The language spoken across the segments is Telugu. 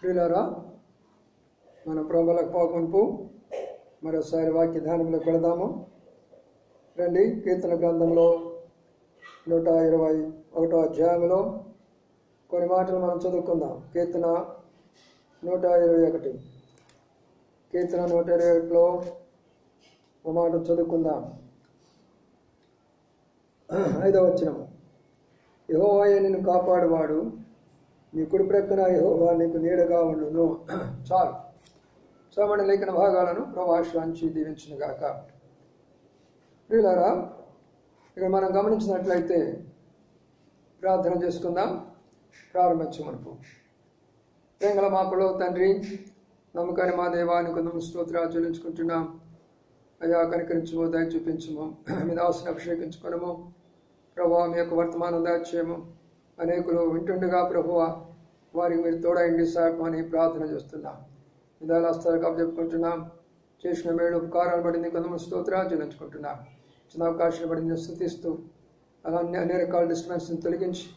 ప్రియులారా, మన ప్రభువులకు పాల్గొనుపు మరోసారి వాక్య ధ్యానంలోకి వెళదాము. రండి. కీర్తన గ్రంథంలో 121వ అధ్యాయంలో కొన్ని మాటలు మనం చదువుకుందాం. కీర్తన 121. కీర్తన 121లో ఒక మాట చదువుకుందాం. 5వ వచనము. యెహోవాయే నిన్ను కాపాడువాడు, నీ కుడి ప్రక్కన యెహోవా నీకు నీడగా ఉండును. చాలు. శ్రవణ లేఖన భాగాలను ప్రభావించి దీవించునుగాక. ప్రియులారా, ఇక్కడ మనం గమనించినట్లయితే ప్రార్థన చేసుకుందాం. ప్రారంభించమనుకో. ప్రేంగల మాపలో తండ్రి, నమ్మకాన్ని మా దేవానికి స్తోత్రాలు చెల్లించుకుంటున్నాం. అయ్యా, కనికరించము, దయ చూపించము, మీ దాసుని అభిషేకించుకునము. ప్రభువా, మీ యొక్క వర్తమానం దయచేయము. అనేకులు వింటుండగా ప్రభువా, వారికి మీరు తోడైండి సాయమని ప్రార్థన చేస్తున్నాం. విధానాస్తాలకు అప్పచెప్పుకుంటున్నాం. చేసిన మేలు ఉపకారాలు పడింది కొంతమంది స్తోత్రాలు చెల్లించుకుంటున్నాం. చిన్న అవకాశాలు పడింది స్థుతిస్తూ అన్ని రకాల డిస్టర్బెన్స్ని తొలగించి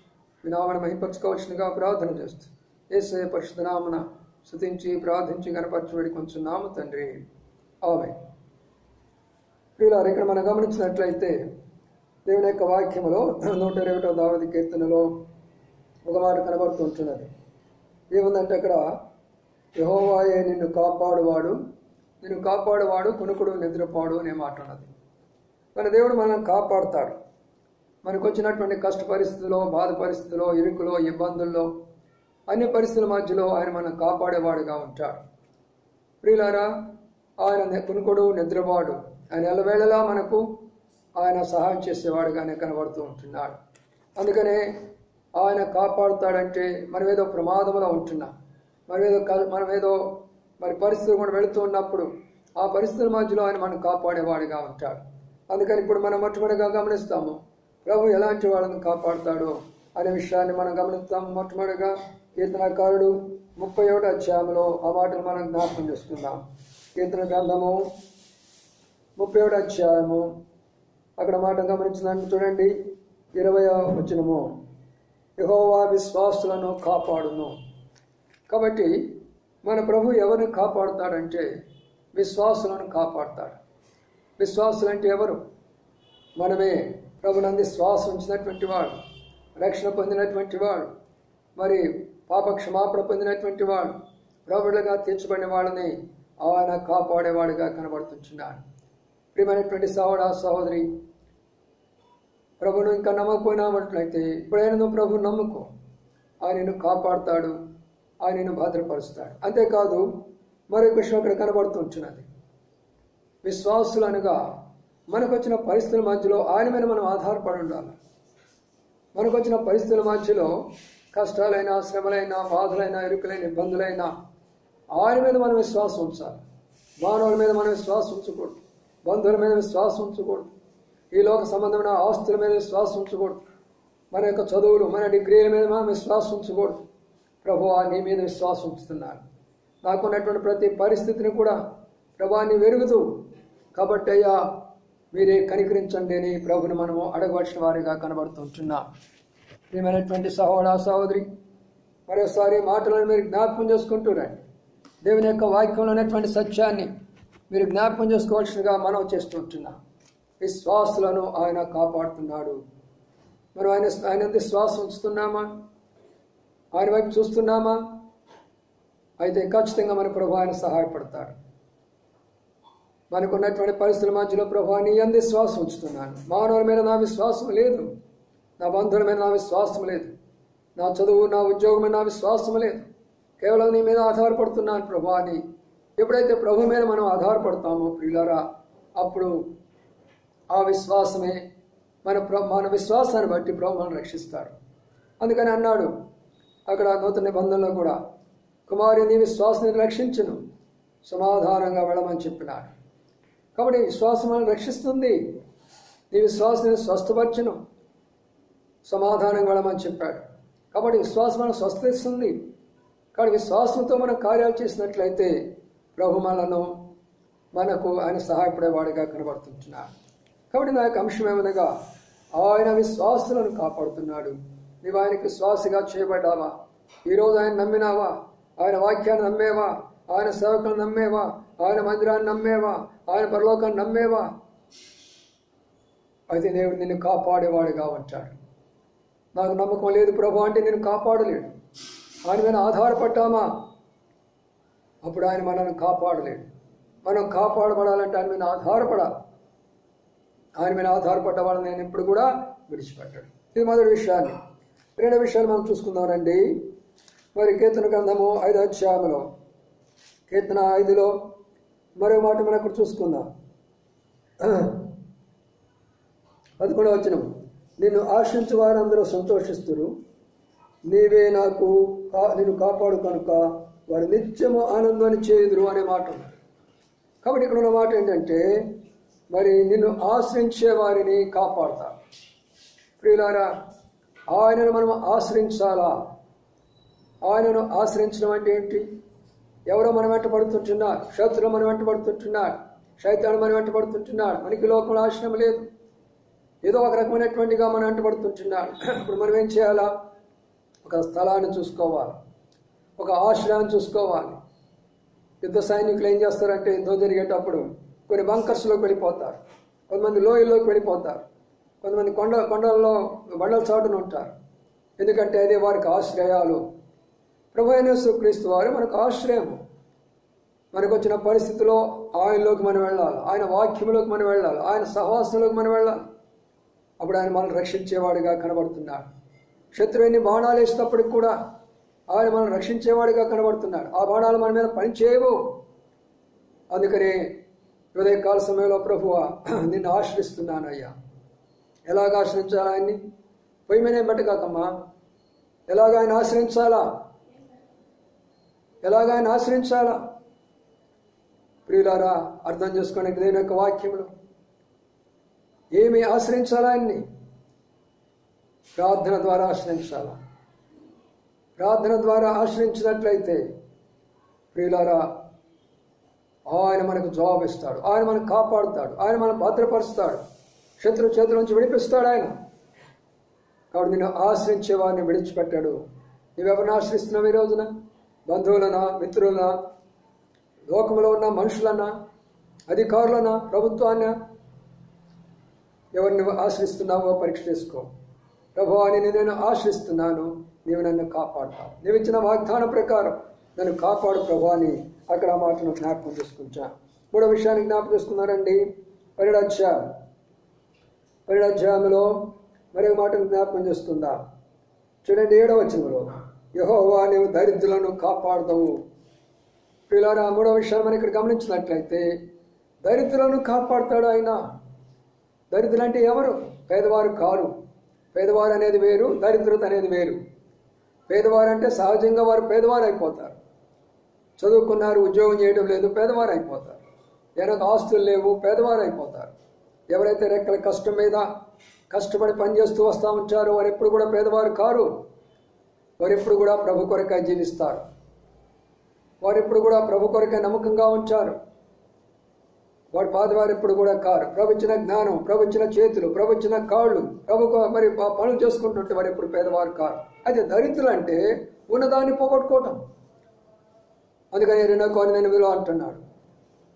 మీ నామను మహింపరచుకోవచ్చునుగా ప్రార్థన చేస్తూ యేసయ్య పరిశుద్ధ నామమున స్తుతించి ప్రార్థించి గణపరచబడి కొంచెం నామ తండ్రి, ఆమేన్. ప్రియులారా, ఇక్కడ మనం గమనించినట్లయితే దేవుని యొక్క వాక్యములో 121వ దావీదు కీర్తనలో ఒక మాట కనబడుతుంటున్నది. ఏముందంటే అక్కడ యెహోవాయే నిన్ను కాపాడువాడు కునుకుడు నిద్రపాడు అనే మాట ఉన్నది. మన దేవుడు మనల్ని కాపాడుతాడు. మనకు వచ్చినటువంటి కష్ట పరిస్థితుల్లో, బాధ పరిస్థితుల్లో, ఇరుకులో, ఇబ్బందుల్లో, అన్ని పరిస్థితుల మధ్యలో ఆయన మనల్ని కాపాడేవాడుగా ఉంటాడు. ప్రియులారా, ఆయన కునుకుడు నిద్రపాడు, ఆయన ఎల్లవేళలా మనకు ఆయన సహాయం చేసేవాడుగానే కనబడుతూ ఉంటున్నాడు. అందుకనే ఆయన కాపాడుతాడంటే మనమేదో ప్రమాదంలో ఉంటున్నాం, మనమేదో పరిస్థితులు కూడా వెళుతూ ఉన్నప్పుడు ఆ పరిస్థితుల మధ్యలో ఆయన మనం కాపాడేవాడిగా ఉంటాడు. అందుకని ఇప్పుడు మనం మొట్టమొదటిగా గమనిస్తాము ప్రభు ఎలాంటి వాళ్ళని కాపాడుతాడో అనే విషయాన్ని మనం గమనిస్తాము. మొట్టమొదటిగా కీర్తనకారుడు 31వ అధ్యాయంలో ఆ మాటలు మనం జ్ఞాపకం చేసుకుందాం. కీర్తన గ్రంథము 31వ అధ్యాయము అక్కడ మాట గమనించినట్టు చూడండి. 20వ వచనము. యెహోవా విశ్వాసులను కాపాడును. కాబట్టి మన ప్రభు ఎవరిని కాపాడుతాడంటే విశ్వాసులను కాపాడుతాడు. విశ్వాసులు అంటే ఎవరు? మనమే. ప్రభునందు శ్వాస ఉంచినటువంటి వాడు, రక్షణ పొందినటువంటి వాడు, మరి పాప క్షమాపణ పొందినటువంటి వాడు, ప్రభుడుగా తీర్చబడిన వాళ్ళని ఆయన కాపాడేవాడిగా కనబడుతున్నాడు. ప్రియమైనటువంటి సహోదరి, ప్రభును ఇంకా నమ్మకపోయినామట్లయితే ఇప్పుడైనా నువ్వు ప్రభు నమ్ముకో. ఆయన నిన్ను కాపాడుతాడు, ఆయన నిన్ను భద్రపరుస్తాడు. అంతేకాదు మరొక విషయం అక్కడ కనబడుతుంటున్నది. విశ్వాసులు అనగా మనకు వచ్చిన పరిస్థితుల మధ్యలో ఆయన మీద మనం ఆధారపడి ఉండాలి. మనకు వచ్చిన పరిస్థితుల మధ్యలో కష్టాలైనా, శ్రమలైనా, బాధలైనా, ఇరుకులైన ఇబ్బందులైనా ఆయన మీద మనం విశ్వాసం ఉంచాలి. మానవుల మీద మనం విశ్వాసం ఉంచకూడదు, బంధువుల మీద విశ్వాసం ఉంచకూడదు, ఈ లోక సంబంధమైన ఆస్తుల మీద విశ్వాసం ఉంచకూడదు, మన యొక్క చదువులు, మన డిగ్రీల మీద మనం విశ్వాసం ఉంచకూడదు. ప్రభువా, నీ మీద విశ్వాసం ఉంచుతున్నాను. నాకున్నటువంటి ప్రతి పరిస్థితిని కూడా ప్రభువా నీ వెరుగుతూ, కాబట్టి అయ్యా మీరే కనికరించండి అని ప్రభుని మనము అడగవలసిన వారిగా కనబడుతుంటున్నాం. ప్రియమైనటువంటి సహోదరి, మరోసారి మాటలను మీరు జ్ఞాపకం చేసుకుంటూ రండి. దేవుని యొక్క వాక్యంలో ఉన్నటువంటి సత్యాన్ని మీరు జ్ఞాపకం చేసుకోవాల్సినగా మనం చేస్తూ ఉంటున్నాం. విశ్వాసులను ఆయన కాపాడుతున్నాడు. మనం ఆయన విశ్వాసం ఉంచుతున్నామా? ఆయన వైపు చూస్తున్నామా? అయితే ఖచ్చితంగా మన ప్రభు ఆయన సహాయపడతాడు. మనకున్నటువంటి పరిస్థితుల మధ్యలో ప్రభు నీ యందు విశ్వాసం ఉంచుతున్నాను. మానవుల మీద నా విశ్వాసం లేదు, నా బంధువుల మీద నా విశ్వాసం లేదు, నా చదువు, నా ఉద్యోగం మీద నా విశ్వాసం లేదు, కేవలం నీ మీద ఆధారపడుతున్నాను ప్రభు అని ఎప్పుడైతే ప్రభు మీద మనం ఆధారపడతామో ప్రియులారా, అప్పుడు ఆ విశ్వాసమే మన విశ్వాసాన్ని బట్టి ప్రభు మనం రక్షిస్తాడు. అందుకని అన్నాడు అక్కడ నూతన నిబంధనలో కూడా, కుమారి నీ విశ్వాసాన్ని రక్షించును, సమాధానంగా వెళ్ళమని చెప్పినాడు. కాబట్టి విశ్వాసం మనల్ని రక్షిస్తుంది. నీ విశ్వాసాన్ని స్వస్థపరచును, సమాధానంగా వెళ్ళమని చెప్పాడు. కాబట్టి విశ్వాసం మనం స్వస్థిస్తుంది. కాబట్టి విశ్వాసంతో మనం కార్యాలు చేసినట్లయితే ప్రభు మనకు ఆయన సహాయపడేవాడిగా కనబడుతుంటున్నాడు. కాబట్టి నా యొక్క అంశం ఏమనగా ఆయన విశ్వాసులను కాపాడుతున్నాడు. నీవు ఆయనకు విశ్వాసిగా చేయబడ్డావా? ఈరోజు ఆయన నమ్మినావా? ఆయన వాక్యాన్ని నమ్మేవా? ఆయన సేవకులను నమ్మేవా? ఆయన మందిరాన్ని నమ్మేవా? ఆయన పరలోకాన్ని నమ్మేవా? అయితే దేవుడు నిన్ను కాపాడేవాడుగా ఉంటాడు. నాకు నమ్మకం లేదు ప్రభు అంటే నేను కాపాడలేడు. ఆయన మీద ఆధారపడ్డామా అప్పుడు ఆయన మనల్ని కాపాడలేడు. మనం కాపాడబడాలంటే ఆయన మీద ఆధారపడాలి. ఆయన మీద ఆధారపడ్డ వాళ్ళని నేను ఎప్పుడు కూడా విడిచిపెట్టాడు. ఇది మొదటి విషయాన్ని. రెండో విషయాలు మనం చూసుకుందాం రండి. మరి కీర్తన గ్రంథము 5వ అధ్యాయంలో కీర్తన 5లో మరో మాట మనం అక్కడ చూసుకుందాం. 11వ వచనం, నిన్ను ఆశ్రయించు వారందరూ సంతోషిస్తురు, నీవే నాకు నిన్ను కాపాడు కనుక వారు నిత్యము ఆనందాన్ని చేయుదురు అనే మాట ఉంది. కాబట్టి ఇక్కడ ఉన్న మాట ఏంటంటే మరి నిన్ను ఆశ్రయించే వారిని కాపాడతారు. ప్రియులారా, ఆయనను మనం ఆశ్రయించాలా? ఆయనను ఆశ్రయించడం అంటే ఏంటి? ఎవరో మనం వెంట పడుతుంటున్నారు, శత్రులు మనం వెంట పడుతుంటున్నారు, శైతాను మనం వెంట పడుతుంటున్నాడు, మనకి లోకంలో ఆశ్రయం లేదు, ఏదో ఒక రకమైనటువంటిగా మనం వెంట పడుతుంటున్నాడు. ఇప్పుడు మనం ఏం చేయాలా? ఒక స్థలాన్ని చూసుకోవాలి, ఒక ఆశ్రయాన్ని చూసుకోవాలి. యుద్ధ సైనికులు ఏం చేస్తారంటే యుద్ధం జరిగేటప్పుడు కొన్ని బంకర్స్లోకి వెళ్ళిపోతారు, కొంతమంది లోయల్లోకి వెళ్ళిపోతారు, కొంతమంది కొండల్లో బండల చాటున ఉంటారు. ఎందుకంటే అదే వారికి ఆశ్రయాలు. ప్రభువైన యేసుక్రీస్తు వారు మనకు ఆశ్రయము. మనకు వచ్చిన పరిస్థితిలో ఆయనలోకి మనం వెళ్ళాలి, ఆయన వాక్యంలోకి మనం వెళ్ళాలి, ఆయన సహవాసంలోకి మనం వెళ్ళాలి. అప్పుడు ఆయన మనల్ని రక్షించేవాడిగా కనబడుతున్నాడు. శత్రువు ఎన్ని బాణాలు వేసినప్పటికి కూడా ఆయన మనల్ని రక్షించేవాడిగా కనబడుతున్నాడు. ఆ బాణాలు మన మీద పనిచేయవు. అందుకని ఉదయకాల సమయంలో ప్రభువా నిన్ను ఆశ్రయిస్తున్నాను అయ్యా. ఎలాగ ఆశ్రయించాలా ఆయన్ని? పొయ్యి మీదే పెట్టగాకమ్మా. ఎలాగ ఆయన ఆశ్రయించాలా? ఎలాగ ఆయన ఆశ్రయించాలా? ప్రియులారా, అర్థం చేసుకోండి. దేవుని యొక్క వాక్యములు ఏమి ఆశ్రయించాలా? ఆయన్ని ప్రార్థన ద్వారా ఆశ్రయించాలా? ప్రార్థన ద్వారా ఆశ్రయించినట్లయితే ప్రియులారా, ఆయన మనకు జవాబు ఇస్తాడు, ఆయన మనకు కాపాడుతాడు, ఆయన మనం భద్రపరుస్తాడు, శత్రు చేతుల నుంచి విడిపిస్తాడు ఆయన. కాబట్టి నిన్ను ఆశ్రయించే వారిని విడిచిపెట్టాడు. నువ్వెవరిని ఆశ్రయిస్తున్నావు ఈ రోజున? బంధువులనా, మిత్రులనా, లోకంలో ఉన్న మనుషులన్నా, అధికారులనా, ప్రభుత్వాన్ని? ఎవరిని ఆశ్రయిస్తున్నావో పరీక్ష చేసుకో. ప్రభువా నేను ఆశ్రయిస్తున్నాను, నీవు నన్ను కాపాడుతావు, నీవు ఇచ్చిన వాగ్దానం ప్రకారం నన్ను కాపాడు ప్రభు అని అక్కడ ఆ మాటను జ్ఞాపకం చేసుకుంటా. మూడో విషయాన్ని జ్ఞాపకం చేసుకున్నారండి. 12వ అధ్యాయంలో మరొక మాటను జ్ఞాపకం చేసుకుందాం. చూడండి 7వ వచనంలో, యెహోవా నీవు దరిద్రులను కాపాడతావు. పిల్లరా, మూడో విషయాన్ని మనం ఇక్కడ గమనించినట్లయితే దరిద్రులను కాపాడుతాడు ఆయన. దరిద్రులు అంటే ఎవరు? పేదవారు కారు. పేదవారు అనేది వేరు, దరిద్రత అనేది వేరు. పేదవారు అంటే సహజంగా వారు పేదవారు అయిపోతారు. చదువుకున్నారు, ఉద్యోగం చేయడం లేదు, పేదవారు అయిపోతారు. వెనక ఆస్తులు లేవు, పేదవారు అయిపోతారు. ఎవరైతే రెక్కల కష్టం మీద కష్టపడి పనిచేస్తూ వస్తూ ఉంటారో వారు ఎప్పుడు కూడా పేదవారు కారు. వారు ఎప్పుడు కూడా ప్రభు కొరకై జీవిస్తారు. వారు ఎప్పుడు కూడా ప్రభు కొరకై నమ్మకంగా ఉంచారు. వాడు పాదవారు ఎప్పుడు కూడా కారు. ప్రభు ఇచ్చిన జ్ఞానం, ప్రభు ఇచ్చిన చేతులు, ప్రభు ఇచ్చిన కాళ్ళు, ప్రభు మరి పనులు చేసుకుంటుంటే వారు ఎప్పుడు పేదవారు కారు. అయితే దరిద్రులు అంటే ఉన్నదాన్ని పోగొట్టుకోవటం. అందుకని 2 Corinthians 8 అంటున్నాడు,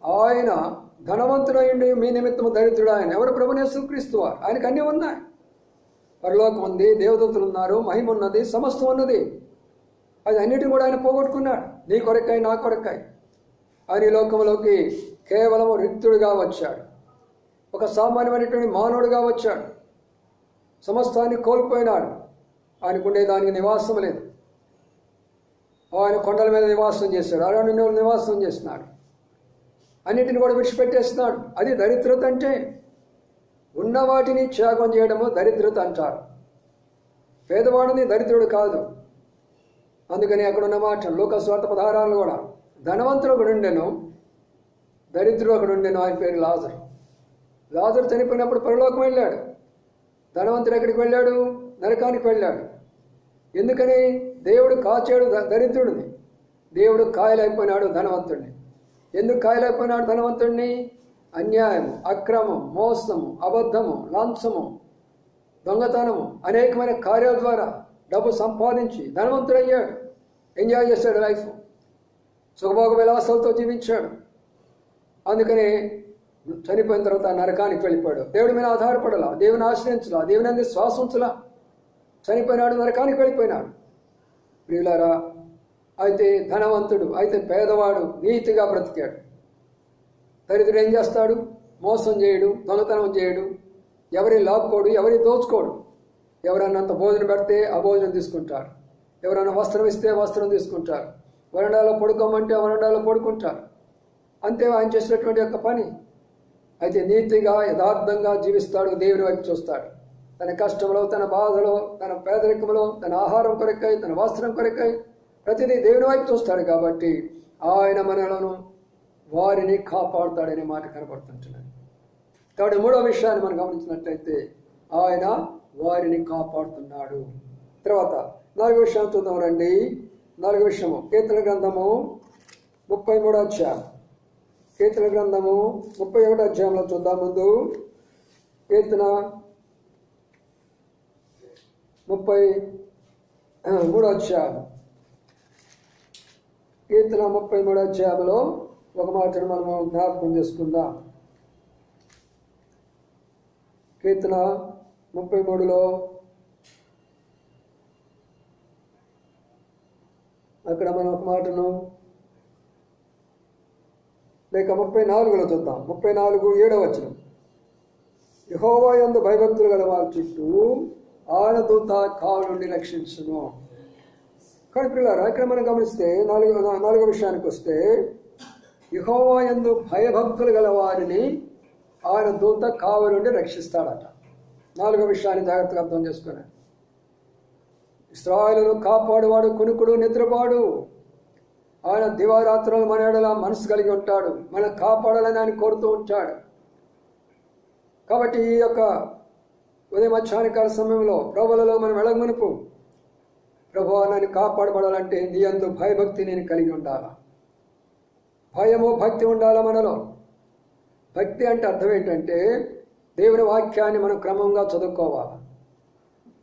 ఆయన ధనవంతుడైండి మీ నిమిత్తము దరిద్రుడు ఆయన. ఎవరు? ప్రభువుని యేసుక్రీస్తు వారు. ఆయనకు అన్నీ ఉన్నాయి. పరలోకం ఉంది, దేవదూతలు ఉన్నారు, మహిమ ఉన్నది, సమస్తం ఉన్నది. అది అన్నిటిని కూడా ఆయన పోగొట్టుకున్నాడు. నీ కొరకై, నా కొరకై. ఆయన ఈ లోకంలోకి కేవలం రిక్తుడిగా వచ్చాడు. ఒక సామాన్యమైనటువంటి మానవుడిగా వచ్చాడు. సమస్తాన్ని కోల్పోయినాడు. ఆయనకుండే దానికి నివాసం లేదు. ఆయన కొండల మీద నివాసం చేశాడు, అరణ్యంలో నివాసం చేస్తున్నాడు. అన్నిటిని కూడా విడిచిపెట్టేస్తున్నాడు. అది దరిద్రత అంటే. ఉన్న వాటిని త్యాగం చేయడము దరిద్రత అంటారు. పేదవాడిని దరిద్రుడు కాదు. అందుకని అక్కడ ఉన్న మాట లూకా సువార్త 16 కూడా, ధనవంతుడు ఒకడు ఉండెను, దరిద్రుడు ఒకడు ఉండెను, ఆయన పేరు లాజరు. లాజరు చనిపోయినప్పుడు పరలోకం వెళ్ళాడు. ధనవంతుడు ఎక్కడికి వెళ్ళాడు? నరకానికి వెళ్ళాడు. ఎందుకని? దేవుడు కాచాడు దరిద్రుడిని, దేవుడు కాయలైపోయినాడు ధనవంతుడిని. ఎందుకు కాయలైపోయినాడు ధనవంతుడిని? అన్యాయము, అక్రమం, మోసము, అబద్ధము, లంచము, దొంగతనము, అనేకమైన కార్యాల ద్వారా డబ్బు సంపాదించి ధనవంతుడయ్యాడు. ఎంజాయ్ చేశాడు లైఫ్. సుఖభోగ విలాసాలతో జీవించాడు. అందుకని చనిపోయిన తర్వాత నరకానికి వెళ్ళిపోయాడు. దేవుడి మీద ఆధారపడలా, దేవుని ఆశ్రయించలా, దేవుని అంది శ్వాస ఉంచలా. చనిపోయినాడు, నరకానికి వెళ్ళిపోయినాడు. ప్రియులారా, అయితే ధనవంతుడు, అయితే పేదవాడు నీతిగా బ్రతికాడు. దరిద్రుడు ఏం చేస్తాడు? మోసం చేయడు, దొంగతనం చేయడు, ఎవరి లాక్కోడు, ఎవరి దోచుకోడు. ఎవరన్నంత భోజనం పెడితే ఆ భోజనం తీసుకుంటారు, ఎవరన్నా వస్త్రం ఇస్తే వస్త్రం తీసుకుంటారు, వరండాలో పడుకోమంటే వరండాలో పడుకుంటారు. అంతే ఆయన చేసినటువంటి యొక్క పని. అయితే నీతిగా యథార్థంగా జీవిస్తాడు, దేవుని వైపు చూస్తాడు. తన కష్టంలో, తన బాధలో, తన పేదరికంలో, తన ఆహారం కొరకై, తన వస్త్రం కొరకై ప్రతిదీ దేవుని వైపు చూస్తాడు. కాబట్టి ఆయన మనలను వారిని కాపాడుతాడనే మాట కనబడుతుంటున్నది. కాబట్టి మూడో విషయాన్ని మనం గమనించినట్లయితే ఆయన వారిని కాపాడుతున్నాడు. తర్వాత 4వ విషయం చూద్దాం రండి. 4వ విషయము కీర్తన గ్రంథము 33వ అధ్యాయం. కీర్తన గ్రంథము 31వ అధ్యాయంలో చూద్దాం. ముందు కీర్తన 33వ అధ్యాయం. కీర్తన 33వ అధ్యాయంలో ఒక మాటను మనము జ్ఞాపకం చేసుకుందాం. కీర్తన 33లో అక్కడ మనం ఒక మాటను, లేక 34లో చూద్దాం. 34 7వ వచనం. యెహోవా యందు భయభక్తులు గల వారి చుట్టూ ఆయన దూత కావు నుండి రక్షించును. కానీ పిల్లలు ఇక్కడ మనం గమనిస్తే 4వ విషయానికి వస్తే యెహోవా యందు భయభక్తులు గల వారిని ఆయన దూత కావు నుండి రక్షిస్తాడట. 4వ విషయాన్ని జాగ్రత్తగా అర్థం చేసుకుని, ఇశ్రాయేలును కాపాడువాడు కునుకుడు నిద్రపాడు. ఆయన దివారాత్రులు మన ఎడల మనసు కలిగి ఉంటాడు, మనం కాపాడాలని ఆయన కోరుతూ ఉంటాడు. కాబట్టి ఈ యొక్క ఉదయం మధ్యాహ్నకాల సమయంలో ప్రభువులలో మనం వెళ్ళగమనుపు, ప్రభువా నన్ను కాపాడబడాలంటే నీ యందు భయభక్తి నేను కలిగి ఉండాలా. భయము భక్తి ఉండాలా మనలో. భక్తి అంటే అర్థం ఏంటంటే దేవుని వాక్యాన్ని మనం క్రమంగా చదువుకోవాలి,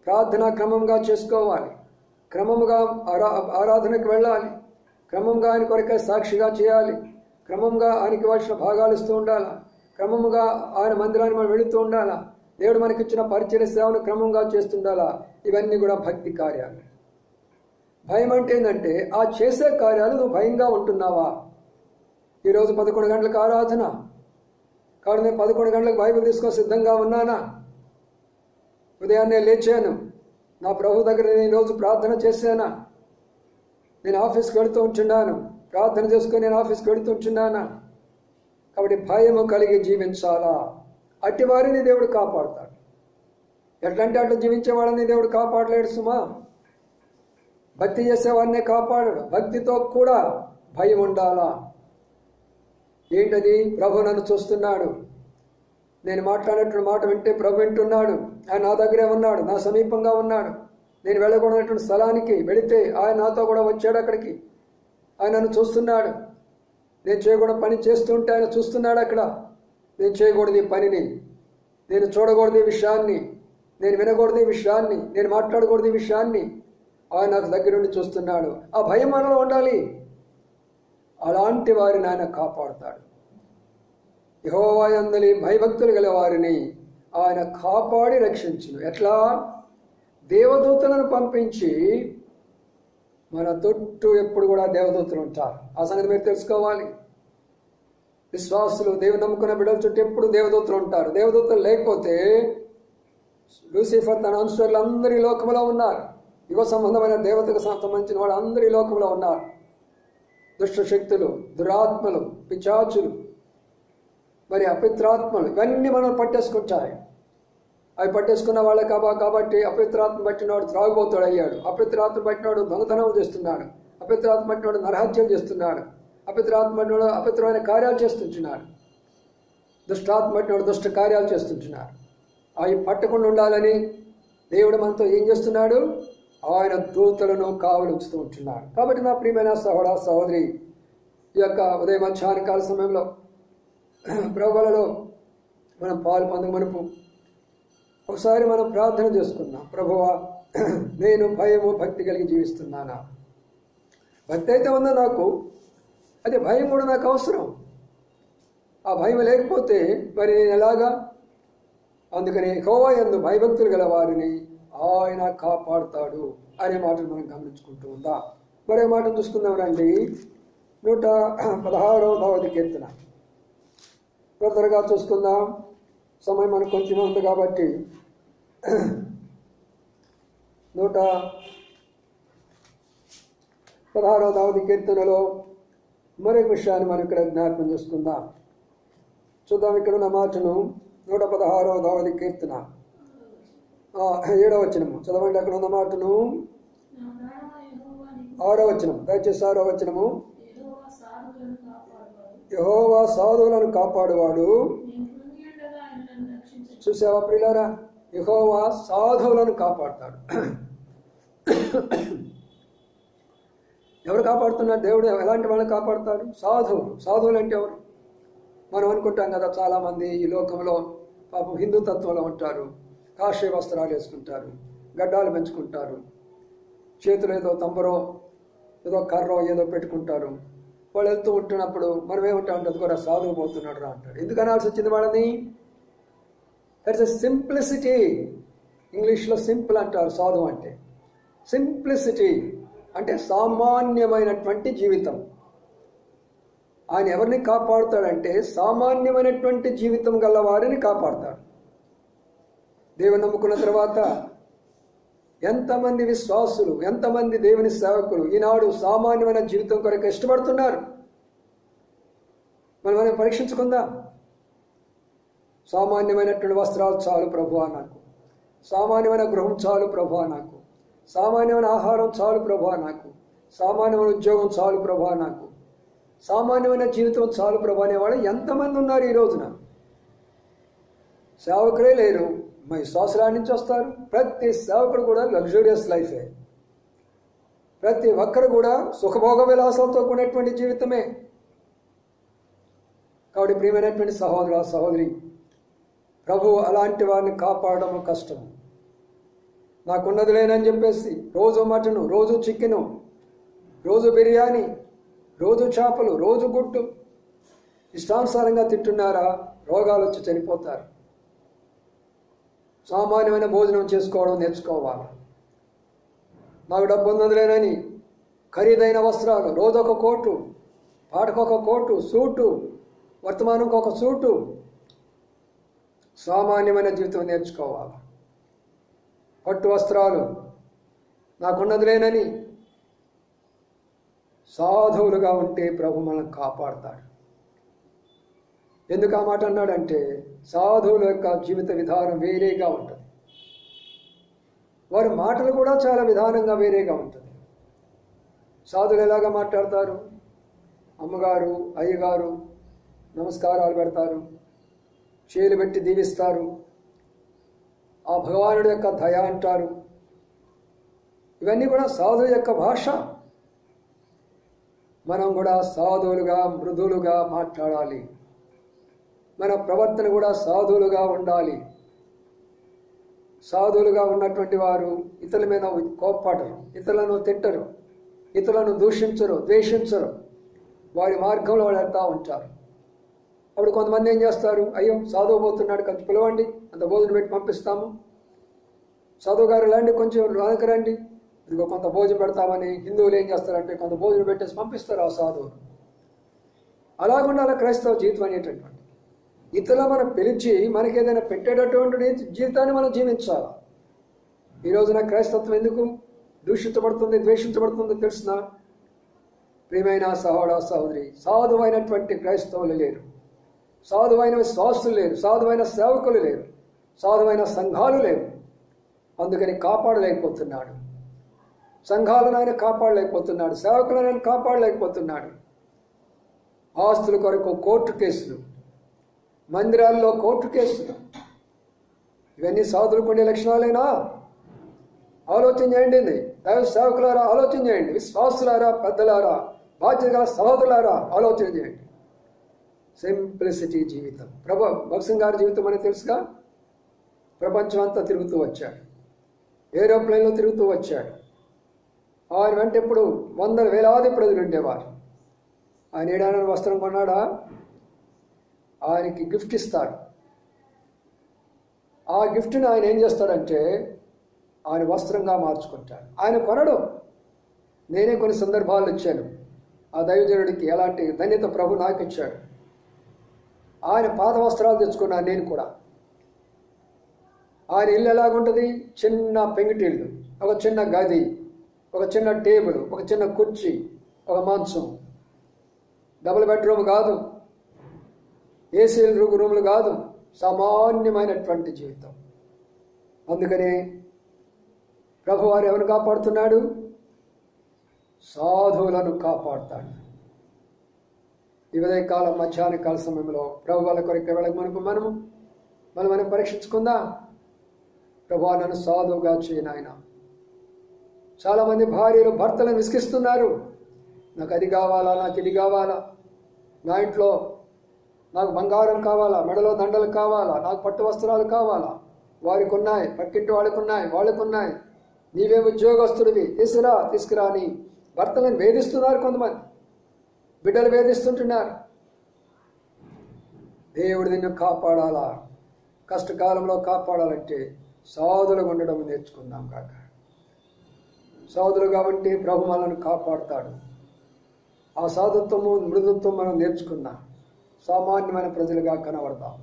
ప్రార్థన క్రమంగా చేసుకోవాలి, క్రమముగా ఆరాధనకు వెళ్ళాలి, క్రమంగా ఆయన కొరకే సాక్షిగా చేయాలి, క్రమంగా ఆయనకి ఇవ్వాల్సిన భాగాలు ఇస్తూ ఉండాలా, క్రమముగా ఆయన మందిరాన్ని మనం వెళుతూ ఉండాలా, దేవుడు మనకిచ్చిన పరిచర్య సేవను క్రమంగా చేస్తుండాలా. ఇవన్నీ కూడా భక్తి కార్యాలు. భయం అంటే ఏంటంటే ఆ చేసే కార్యాలు నువ్వు భయంగా ఉంటున్నావా. ఈరోజు 11 గంటలకు ఆరాధన, కాబట్టి నేను 11 గంటలకు బైబిల్ తీసుకొని సిద్ధంగా ఉన్నానా? ఉదయాన్నే లేచాను, నా ప్రభు దగ్గర నేను ఈరోజు ప్రార్థన చేశానా? నేను ఆఫీస్కి వెళుతూ ఉంటున్నాను, ప్రార్థన చేసుకొని నేను ఆఫీస్కి వెళుతూ ఉంటున్నానా? కాబట్టి భయము కలిగి జీవించాలా. అట్టి వారిని దేవుడు కాపాడుతాడు. ఎట్లంటే అట్లా జీవించే వాళ్ళని దేవుడు కాపాడలేడు సుమా. భక్తి చేసేవాడినే కాపాడడు. భక్తితో కూడా భయం ఉండాలా. ఏంటది? ప్రభు నన్ను చూస్తున్నాడు, నేను మాట్లాడేటువంటి మాట వింటే ప్రభు వింటున్నాడు, ఆయన నా దగ్గరే ఉన్నాడు, నా సమీపంగా ఉన్నాడు. నేను వెళ్ళకూడనటువంటి స్థలానికి వెళితే ఆయన నాతో కూడా వచ్చాడు. అక్కడికి ఆయన నన్ను చూస్తున్నాడు. నేను చేయకూడదు పని చేస్తుంటే ఆయన చూస్తున్నాడు. అక్కడ నేను చేయకూడదు ఈ పనిని, నేను చూడకూడదు ఈ విషయాన్ని, నేను వినకూడదు ఈ విషయాన్ని, నేను మాట్లాడకూడదు ఈ విషయాన్ని ఆయన నాకు దగ్గరుండి చూస్తున్నాడు. ఆ భయం మనలో ఉండాలి. అలాంటి వారిని ఆయన కాపాడుతాడు. యెహోవా యందు భయభక్తులు గల వారిని ఆయన కాపాడి రక్షించును. ఎట్లా? దేవదూతలను పంపించి, మన చుట్టూ ఎప్పుడు కూడా దేవదూతలు ఉంటారు. ఆ సంగతి మీరు తెలుసుకోవాలి. విశ్వాసులు, దేవుని నమ్ముకున్న బిడ్డల చుట్టూ ఎప్పుడు దేవదూతలు ఉంటారు. దేవదూతలు లేకపోతే లూసిఫర్ తన అనుచరులు అందరి లోకంలో ఉన్నారు. యుగ సంబంధమైన దేవతకు సంబంధించిన వాళ్ళు అందరి లోకంలో ఉన్నారు. దుష్ట శక్తులు, దురాత్మలు, పిశాచులు, మరి అపవిత్రాత్మలు, ఇవన్నీ మనం పట్టేసుకుంటాయి. అవి పట్టేసుకున్న వాళ్ళే కాబట్టి అపవిత్రాత్మ పట్టినవాడు త్రాగుబోతుడు అయ్యాడు, అపవిత్రాత్మ పట్టినవాడు దొంగతనం చేస్తున్నాడు, అపవిత్రాత్మ పట్టినవాడు నరహత్యం చేస్తున్నాడు, అపవిత్రాత్మ పట్టినవాడు అపవిత్రమైన కార్యాలు చేస్తుంటున్నాడు, దుష్టాత్మ పట్టినవాడు దుష్ట కార్యాలు చేస్తుంటున్నాడు. అవి పట్టకుండా ఉండాలని దేవుడు మనతో ఏం చేస్తున్నాడు? ఆయన దూతలను కావలుస్తూ ఉంటున్నాడు. కాబట్టి నా ప్రియమైన సహోదర సహోదరి, ఈ యొక్క ఉదయం మధ్యాహ్నకాల సమయంలో ప్రభువులలో మనం పాలు పొందమనుపు ఒకసారి మనం ప్రార్థన చేసుకుందాం. ప్రభువా, నేను భయము భక్తి కలిగి జీవిస్తున్నానా? భక్తి అయితే ఉందా నాకు, అదే భయం కూడా నాకు అవసరం. ఆ భయం లేకపోతే మరి నేను ఎలాగా? అందుకని యెహోవా యందు భయభక్తులు గల వారిని ఆయన కాపాడుతాడు అనే మాటను మనం గమనించుకుంటూ ఉందా. మరో మాటను చూసుకుందాం రండి. 116వ కీర్తన త్వరగా చూసుకుందాం, సమయం మనకు కొంచెం ఉంది కాబట్టి. 116వ కీర్తనలో మరొక విషయాన్ని మనం ఇక్కడ జ్ఞాపకం చేసుకుందాం. చూద్దాం ఇక్కడ ఉన్న మాటను. 116వ కీర్తన 7వ వచనము చదవండి. అక్కడ ఉన్న మాటను 6వ వచనం, దయచేసి 6వ వచనము. యెహోవా సాధువులను కాపాడువాడు. చూసావా ప్రియులారా, యెహోవా సాధువులను కాపాడుతాడు. ఎవరు కాపాడుతున్నాడు? దేవుడు ఎలాంటి వాళ్ళని కాపాడుతాడు? సాధువులు. సాధువులు అంటే ఎవరు? మనం అనుకుంటాం కదా, చాలామంది ఈ లోకంలో పాపం హిందూ తత్వంలో ఉంటారు, కాషాయ వస్త్రాలు వేసుకుంటారు, గడ్డాలు పెంచుకుంటారు, చేతులు ఏదో తంబరో ఏదో కర్రో ఏదో పెట్టుకుంటారు. వాళ్ళు వెళ్తూ ఉంటున్నప్పుడు మనం ఏమంటాం? అది కూడా సాధువు పోతున్నాడు రా అంటాడు. ఎందుకు అనాల్సి వచ్చింది వాళ్ళని? That's a simplicity. ఇంగ్లీష్లో సింపుల్ అంటారు సాధువు అంటే. సింప్లిసిటీ అంటే సామాన్యమైనటువంటి జీవితం. ఆయన ఎవరిని కాపాడుతాడంటే సామాన్యమైనటువంటి జీవితం గల వారిని కాపాడుతాడు. దేవుని నమ్ముకున్న తర్వాత ఎంతమంది విశ్వాసులు, ఎంతమంది దేవుని సేవకులు ఈనాడు సామాన్యమైన జీవితం కొరకు ఇష్టపడుతున్నారు? మనం పరీక్షించుకుందాం. సామాన్యమైనటువంటి వస్త్రాలు చాలు ప్రభువా నాకు, సామాన్యమైన గృహం చాలు ప్రభువా నాకు, సామాన్యమైన ఆహారం చాలు ప్రభువా నాకు, సామాన్యమైన ఉద్యోగం చాలు ప్రభువా నాకు, సామాన్యమైన జీవితం చాలు ప్రభు అనేవాళ్ళు ఎంతమంది ఉన్నారు ఈ రోజున? సేవకులే లేరు. మరి విశ్వాసుల నుంచి వస్తారు. ప్రతి సేవకుడు కూడా లగ్జూరియస్ లైఫే. ప్రతి ఒక్కరు కూడా సుఖభోగ విలాసాలతో కూడినటువంటి జీవితమే. కాబట్టి ప్రియమైనటువంటి సహోదర సహోదరి, ప్రభు అలాంటి వారిని కాపాడడం కష్టము. నాకున్నది లేనని చెప్పేసి రోజు మటను, రోజు చికెను, రోజు బిర్యానీ, రోజు చేపలు, రోజు గుడ్డు ఇష్టానుసారంగా తింటున్నారా? రోగాలు వచ్చి చనిపోతారు. సామాన్యమైన భోజనం చేసుకోవడం నేర్చుకోవాలి. నాకు డబ్బు ఉన్నదిలేనని ఖరీదైన వస్త్రాలు, రోజొక కోటు, పాటకొక కోటు, సూటు, వర్తమానంకి ఒక సూటు, సామాన్యమైన జీవితం నేర్చుకోవాలి. పట్టు వస్త్రాలు నాకున్నది లేనని సాధువులుగా ఉంటే ప్రభు మనల్ని కాపాడుతాడు. ఎందుకు ఆ మాట అన్నాడంటే సాధువుల యొక్క జీవిత విధానం వేరేగా ఉంటుంది. వారి మాటలు కూడా చాలా విధానంగా వేరేగా ఉంటుంది. సాధువులు ఎలాగా మాట్లాడతారు? అమ్మగారు, అయ్యగారు నమస్కారాలు పెడతారు, చేలు పెట్టి దీవిస్తారు, ఆ భగవానుడి యొక్క దయ అంటారు. ఇవన్నీ కూడా సాధువు యొక్క భాష. మనం కూడా సాధువులుగా, మృదులుగా మాట్లాడాలి. మన ప్రవర్తన కూడా సాధువులుగా ఉండాలి. సాధువులుగా ఉన్నటువంటి వారు ఇతరుల మీద కోప్పడరు, ఇతరులను తిట్టరు, ఇతరులను దూషించరు, ద్వేషించరు. వారి మార్గంలో వాళ్ళు వెళ్తూ ఉంటారు. అప్పుడు కొంతమంది ఏం చేస్తారు? అయ్యో సాధువు పోతున్నాడు, కొంచెం పిలవండి, అంత భోజనం పెట్టి పంపిస్తాము. సాధువు గారు రండి, కొంచెం వెనక రండి, ఇదిగో కొంత భోజనం పెడతామని హిందువులు ఏం చేస్తారంటే కొంత భోజనం పెట్టేసి పంపిస్తారు ఆ సాధువులు. అలాగుండాలి క్రైస్తవ జీవితం అనేటటువంటి. ఇతరుల మనం పిలిచి మనకి ఏదైనా పెట్టేటటువంటి జీవితాన్ని మనం జీవించాలి. ఈ రోజున క్రైస్తత్వం ఎందుకు దూషించబడుతుంది, ద్వేషించబడుతుంది తెలిసిన? ప్రియమైన సహోదర సహోదరి, సాధువైనటువంటి క్రైస్తవులు లేరు, సాధువైన విశ్వాసులు లేరు, సాధువైన సేవకులు లేరు, సాధువైన సంఘాలు లేవు. అందుకని కాపాడలేకపోతున్నాడు. సంఘాలను ఆయన కాపాడలేకపోతున్నాడు, సేవకులను ఆయన కాపాడలేకపోతున్నాడు. ఆస్తుల కొరకు కోర్టు కేసులు, మందిరాల్లో కోర్టు కేసులు, ఇవన్నీ సాధువులకు ఉండే లక్షణాలేనా? ఆలోచన చేయండి. దైవ సేవకులారా ఆలోచన చేయండి. విశ్వాసులారా, పెద్దలారా, బాధ్యత గల సహోదరులారా ఆలోచన చేయండి. సింప్లిసిటీ జీవితం. భగత్ సింగ్ గారి జీవితం అని తెలుసుగా. ప్రపంచం అంతా తిరుగుతూ వచ్చాడు, ఏరోప్లేన్లో తిరుగుతూ వచ్చాడు. ఆయన వెంట ఎప్పుడు వందల వేలాది ప్రజలు ఉండేవారు. ఆయన ఏడాది వస్త్రం కొన్నాడా? ఆయనకి గిఫ్ట్ ఇస్తాడు. ఆ గిఫ్ట్ని ఆయన ఏం చేస్తాడంటే ఆయన వస్త్రంగా మార్చుకుంటాడు. ఆయన కొనడు. నేనే కొన్ని సందర్భాలు ఇచ్చాను. ఆ దైవజనుడికి ఎలాంటి ధన్యత ప్రభు నాకు ఇచ్చాడు. ఆయన పాత వస్త్రాలు తెచ్చుకున్నాను నేను కూడా. ఆయన ఇల్లు ఎలాగుంటుంది? చిన్న పెంకుటిల్లు, ఒక చిన్న గది, ఒక చిన్న టేబుల్, ఒక చిన్న కుర్చీ, ఒక మంచం. డబుల్ బెడ్రూమ్ కాదు, ఏసీ రూములు కాదు, సామాన్యమైనటువంటి జీవితం. అందుకని ప్రభువారు ఎవరు కాపాడుతున్నాడు? సాధువులను కాపాడుతాడు. ఈ ఉదయకాలం మధ్యాహ్న కాల సమయంలో ప్రభు వాళ్ళ కొరకు వెళ్ళక మనం పరీక్షించుకుందా? ప్రభు నన్ను సాధువుగా చేయను ఆయన. చాలామంది భార్యలు భర్తలను విసిగిస్తున్నారు. నాకు అది కావాలా, నాకు ఇది కావాలా, నా ఇంట్లో నాకు బంగారం కావాలా, మెడలో దండలు కావాలా, నాకు పట్టు వస్త్రాలు కావాలా, వారికి ఉన్నాయి, పక్కింటి వాళ్ళకు ఉన్నాయి, నీవే ఉద్యోగస్తుడివి, తీసుకురా అని భర్తలను వేధిస్తున్నారు. కొంతమంది బిడ్డలు వేధిస్తుంటున్నారు. దేవుడు నిన్ను కాపాడాలా, కష్టకాలంలో కాపాడాలంటే సాధులుగా ఉండడం నేర్చుకుందాం కాక. సాధులు కాబట్టి ప్రభు మనల్ని కాపాడుతాడు. ఆ సాధుత్వము మృదుత్వం మనం నేర్చుకుందాం. సామాన్యమైన ప్రజలుగా కనబడతాం.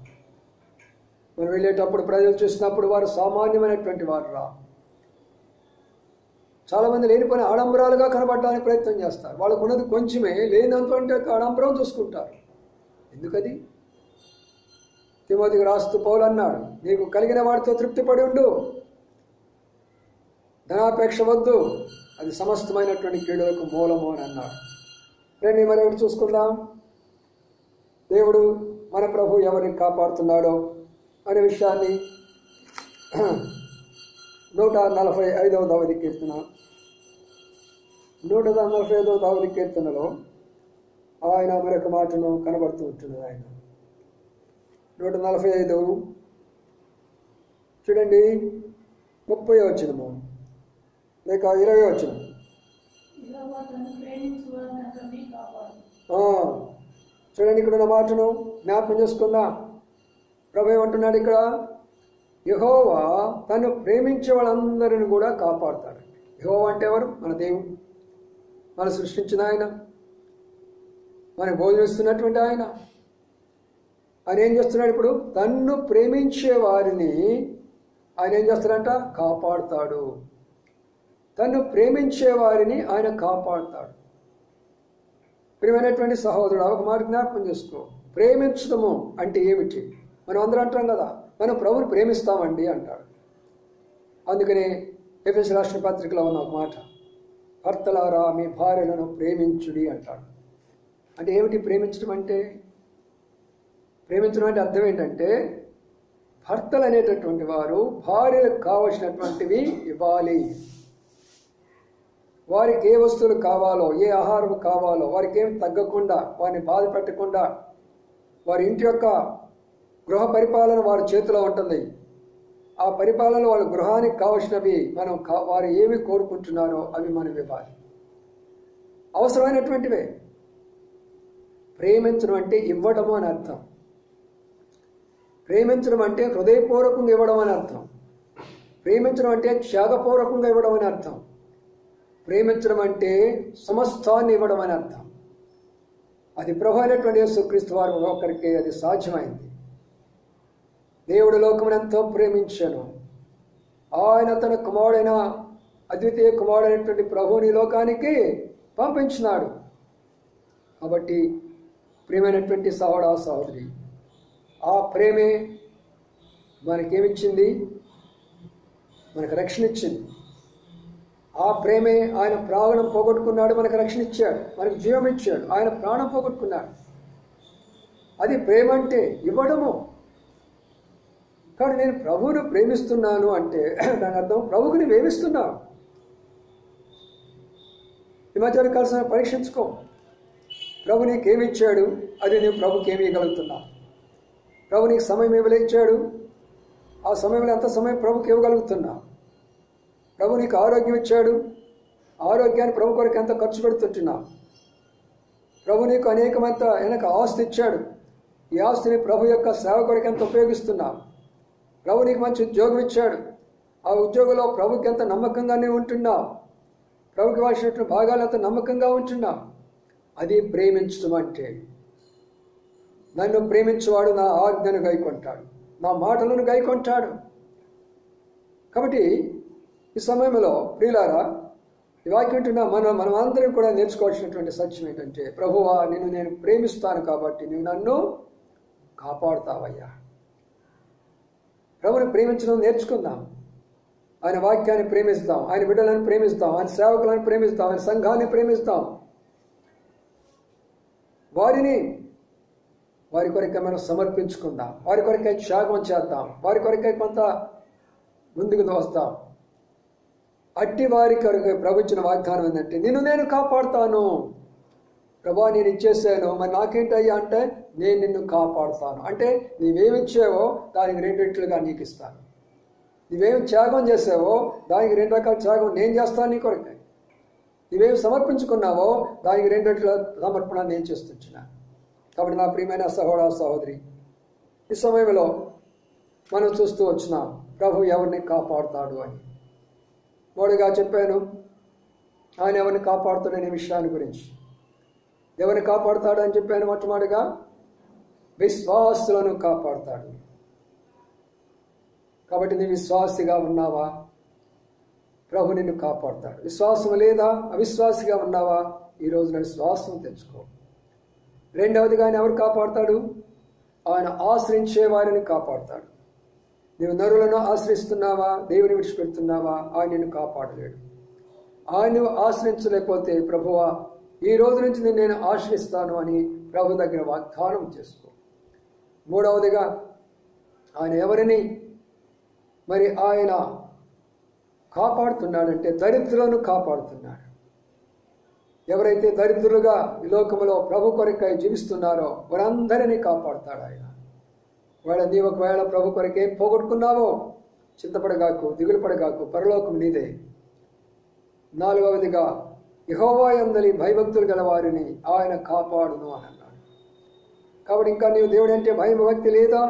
మనం వెళ్ళేటప్పుడు ప్రజలు చూసినప్పుడు వారు సామాన్యమైనటువంటి వారు రా. చాలామంది లేనిపోయిన ఆడంబరాలుగా కనబడడానికి ప్రయత్నం చేస్తారు. వాళ్ళకు ఉన్నది కొంచెమే, లేనంత ఆడంబరం చూసుకుంటారు. ఎందుకది? తిమోతికి రాస్తూ పౌలు అన్నాడు, నీకు కలిగిన వాడితో తృప్తిపడి ఉండు, ధనాపేక్ష వద్దు, అది సమస్తమైనటువంటి కీడులకు మూలము అని అన్నాడు. రండి మరి ఒకటి చూసుకుందాం. దేవుడు మన ప్రభు ఎవరిని కాపాడుతున్నాడో అనే విషయాన్ని 145వ దావీదు కీర్తన 145వ దావీదు కీర్తనలో ఆయన మరొక మాటను కనబడుతూ ఉంటున్నది. ఆయన 145 చూడండి, 30వ వచనము లేక 20వ వచనము. చూడండి, ఇక్కడ ఉన్న మాటను జ్ఞాపకం చేసుకుందాం. ప్రభు ఏమంటున్నాడు ఇక్కడ? యెహోవా తను ప్రేమించే వాళ్ళందరిని కూడా కాపాడుతాడు. యెహోవా అంటే ఎవరు? మన దేవుడు, మన సృష్టించిన ఆయన, మనకు భోజనిస్తున్నటువంటి ఆయన. ఆయన ఏం చేస్తున్నాడు? ఇప్పుడు తన్ను ప్రేమించే వారిని ఆయన ఏం చేస్తాడంట? కాపాడుతాడు. తన్ను ప్రేమించే వారిని ఆయన కాపాడుతాడు. ప్రియమైనటువంటి సహోదరుడు, ఒక మాట జ్ఞాపకం చేసుకో. ప్రేమించడము అంటే ఏమిటి? మనం అందరం అంటాం కదా, మనం ప్రభుని ప్రేమిస్తామండి అంటాడు. అందుకనే ఎఫెసీ రాష్ట్ర పత్రికలో ఉన్న ఒక మాట, భర్తలారా మీ భార్యలను ప్రేమించుడి అంటాడు. అంటే ఏమిటి ప్రేమించడం అంటే? ప్రేమించడం అంటే అర్థం ఏంటంటే, భర్తలు అనేటటువంటి వారు భార్యలకు కావలసినటువంటివి ఇవ్వాలి. వారికి ఏ వస్తువులు కావాలో, ఏ ఆహారం కావాలో వారికి ఏమి తగ్గకుండా, వారిని బాధ పెట్టకుండా, వారి ఇంటి యొక్క గృహ పరిపాలన వారి చేతిలో ఉంటుంది. ఆ పరిపాలన వాళ్ళ గృహానికి కావలసినవి వారు ఏమి కోరుకుంటున్నారో అవి మనం ఇవ్వాలి. అవసరమైనటువంటివే. ప్రేమించడం అంటే ఇవ్వడము అని అర్థం. ప్రేమించడం అంటే హృదయపూర్వకంగా ఇవ్వడం అని అర్థం. ప్రేమించడం అంటే త్యాగపూర్వకంగా ఇవ్వడం అని అర్థం. ప్రేమించడం అంటే సమస్తాన్ని ఇవ్వడం అని అర్థం. అది ప్రభు అయినటువంటి యేసుక్రీస్తు వారు ఒక్కరికే అది సాధ్యమైంది. దేవుడు లోకమును ఎంతో ప్రేమించాను, ఆయన తన కుమారుడైన అద్వితీయ కుమారుడైనటువంటి ప్రభువుని లోకానికి పంపించినాడు. కాబట్టి ప్రియమైనటువంటి సహోదర సహోదరి, ఆ ప్రేమే మనకేమిచ్చింది? మనకు రక్షణ ఇచ్చింది. ఆ ప్రేమే ఆయన ప్రాణం పోగొట్టుకున్నాడు, మనకు రక్షణ ఇచ్చాడు, మనకు జీవం ఇచ్చాడు. ఆయన ప్రాణం పోగొట్టుకున్నాడు. అది ప్రేమ అంటే ఇవ్వడము. కానీ నేను ప్రభువును ప్రేమిస్తున్నాను అంటే దాని అర్థం ప్రభువుని నువ్వు ప్రేమిస్తున్నావు. ఈ మధ్య కలిసిన పరీక్షించుకో. ప్రభు నీకేమి ఇచ్చాడు, అది నువ్వు ప్రభుకి ఏమి ఇవ్వగలుగుతున్నావు. ప్రభు నీకు సమయం ఇవ్వలేచ్చాడు, ఆ సమయంలో ఎంత సమయం ప్రభుకి ఇవ్వగలుగుతున్నావు. ప్రభు నీకు ఆరోగ్యం ఇచ్చాడు, ఆరోగ్యాన్ని ప్రభు కొరకు ఎంత ఖర్చు పెడుతుంటున్నావు. ప్రభు నీకు అనేకమంత వెనక ఆస్తి ఇచ్చాడు. ఈ ఆస్తిని ప్రభు యొక్క సేవ కొరకు ఎంత ఉపయోగిస్తున్నావు? ప్రభు నీకు మంచి ఉద్యోగం ఇచ్చాడు. ఆ ఉద్యోగంలో ప్రభుకి ఎంత నమ్మకంగానే ఉంటున్నావు? ప్రభుకి వాల్సినటువంటి భాగాలు ఎంత నమ్మకంగా ఉంటున్నావు? అది ప్రేమించడం అంటే. నన్ను ప్రేమించేవాడు నా ఆజ్ఞను గైకొంటాడు, నా మాటలను గైకొంటాడు. కాబట్టి ఈ సమయంలో ప్రియులారా, ఈ వాక్యం వింటున్న మనం అందరం కూడా నేర్చుకోవాల్సినటువంటి సత్యం ఏంటంటే, ప్రభువా నిన్ను నేను ప్రేమిస్తాను కాబట్టి నువ్వు నన్ను కాపాడుతావయ్యా. ప్రభుని ప్రేమించడం నేర్చుకుందాం. ఆయన వాక్యాన్ని ప్రేమిస్తాం, ఆయన బిడ్డలను ప్రేమిస్తాం, ఆయన సేవకులను ప్రేమిస్తాం, ఆయన సంఘాన్ని ప్రేమిస్తాం. వారి కొరకై మనం సమర్పించుకుందాం, వారి కొరకై త్యాగం చేద్దాం, వారి కొరకై కొంత ముందుకు దోస్తాం. అట్టి వారి కొరకై ప్రభు ఇచ్చిన వాగ్దానం ఏంటంటే, నిన్ను నేను కాపాడుతాను. ప్రభా నేను ఇచ్చేసాను, మరి నాకేంటయ్యా అంటే, నేను నిన్ను కాపాడుతాను. అంటే నీవేమిచ్చావో దానికి 2 రెట్లుగా నీకు ఇస్తాను. నువ్వేమి త్యాగం చేసావో దానికి 2 రకాల త్యాగం నేను చేస్తాను నీ కొరకై. నువ్వేమి సమర్పించుకున్నావో దానికి 2 రెట్ల సమర్పణ నేను చేస్తున్నాను. కాబట్టి నా ప్రియమైన సహోదర సహోదరి, ఈ సమయంలో మనం చూస్తూ వచ్చినాం ప్రభు ఎవరిని కాపాడుతాడు అని. మోడుగా చెప్పాను, ఆయన ఎవరిని కాపాడుతాడనే విషయాన్ని గురించి. ఎవరిని కాపాడుతాడు అని చెప్పాను. మొట్టమొదటిగా విశ్వాసులను కాపాడుతాడు. కాబట్టి నీ విశ్వాసిగా ఉన్నావా? ప్రభు నిన్ను కాపాడుతాడు. విశ్వాసం లేదా? అవిశ్వాసిగా ఉన్నావా? ఈ రోజున విశ్వాసం తెచ్చుకో. రెండవదిగా ఆయన ఎవరు కాపాడుతాడు? ఆయన ఆశ్రయించే వారిని కాపాడుతాడు. నీవు నరులను ఆశ్రయిస్తున్నావా? దేవుని విడిచిపెడుతున్నావా? ఆయన నిన్ను కాపాడలేడు. ఆయన నువ్వు ఆశ్రయించలేకపోతే, ప్రభువా ఈ రోజు నుంచి నేను ఆశ్రయిస్తాను అని ప్రభు దగ్గర వాగ్దానం చేసుకో. మూడవదిగా ఆయన ఎవరిని మరి ఆయన కాపాడుతున్నాడంటే దరిద్రులను కాపాడుతున్నాడు. ఎవరైతే దరిద్రులుగా ఈ లోకములో ప్రభు కొరకై జీవిస్తున్నారో వారందరినీ కాపాడుతాడు ఆయన. నీ ఒకవేళ ప్రభు కొరకేం పోగొట్టుకున్నావో చింతపడగాకు, దిగులు పడగాకు, పరలోకం నీదే. నాలుగవదిగా యెహోవా యందలి భయభక్తులు గల వారిని ఆయన కాపాడును అని అన్నాడు. కాబట్టి ఇంకా నీవు దేవుడు అంటే భయభక్తి లేదా?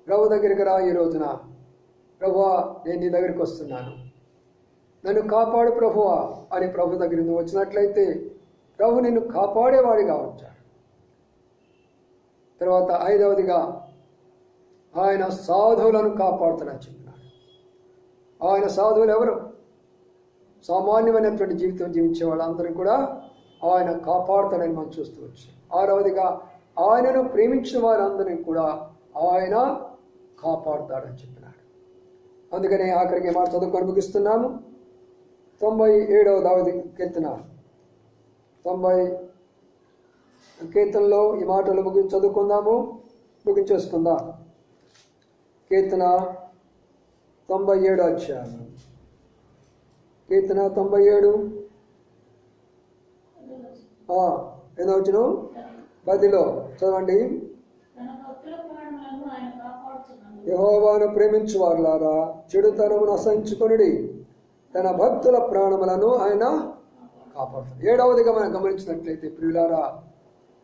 ప్రభు దగ్గరికి రా. ఈ రోజున ప్రభువా నేను నీ దగ్గరికి వస్తున్నాను, నన్ను కాపాడు ప్రభువా అని ప్రభు దగ్గర నువ్వు వచ్చినట్లయితే ప్రభు నిన్ను కాపాడేవాడిగా ఉంటాడు. తర్వాత ఐదవదిగా ఆయన సాధువులను కాపాడుతాడని చెప్పినాడు. ఆయన సాధువులు ఎవరు? సామాన్యమైనటువంటి జీవితం జీవించే వాళ్ళందరూ కూడా ఆయన కాపాడుతాడని మనం చూస్తూ వచ్చాం. ఆరవదిగా ఆయనను ప్రేమించిన వారందరినీ కూడా ఆయన కాపాడుతాడని చెప్పినాడు. అందుకనే ఆఖరికి మాట చదువుకొని ముగిస్తున్నాము. 97వ దావీదు కీర్తన 90 కీర్తనలో ఈ మాటలు చదువుకుందాము, ముగించేసుకుందాం. కీర్తన 97 అధ్యాయం. కీర్తన 97 ఏదో వచ్చిన 10లో చదవండి. యెహోవాను ప్రేమించు వారులారా చెడుతనమును అసహించుకొనుడి, తన భక్తుల ప్రాణములను ఆయన కాపాడుతాడు. 7వదిగా మనం గమనించినట్లయితే ప్రియులారా,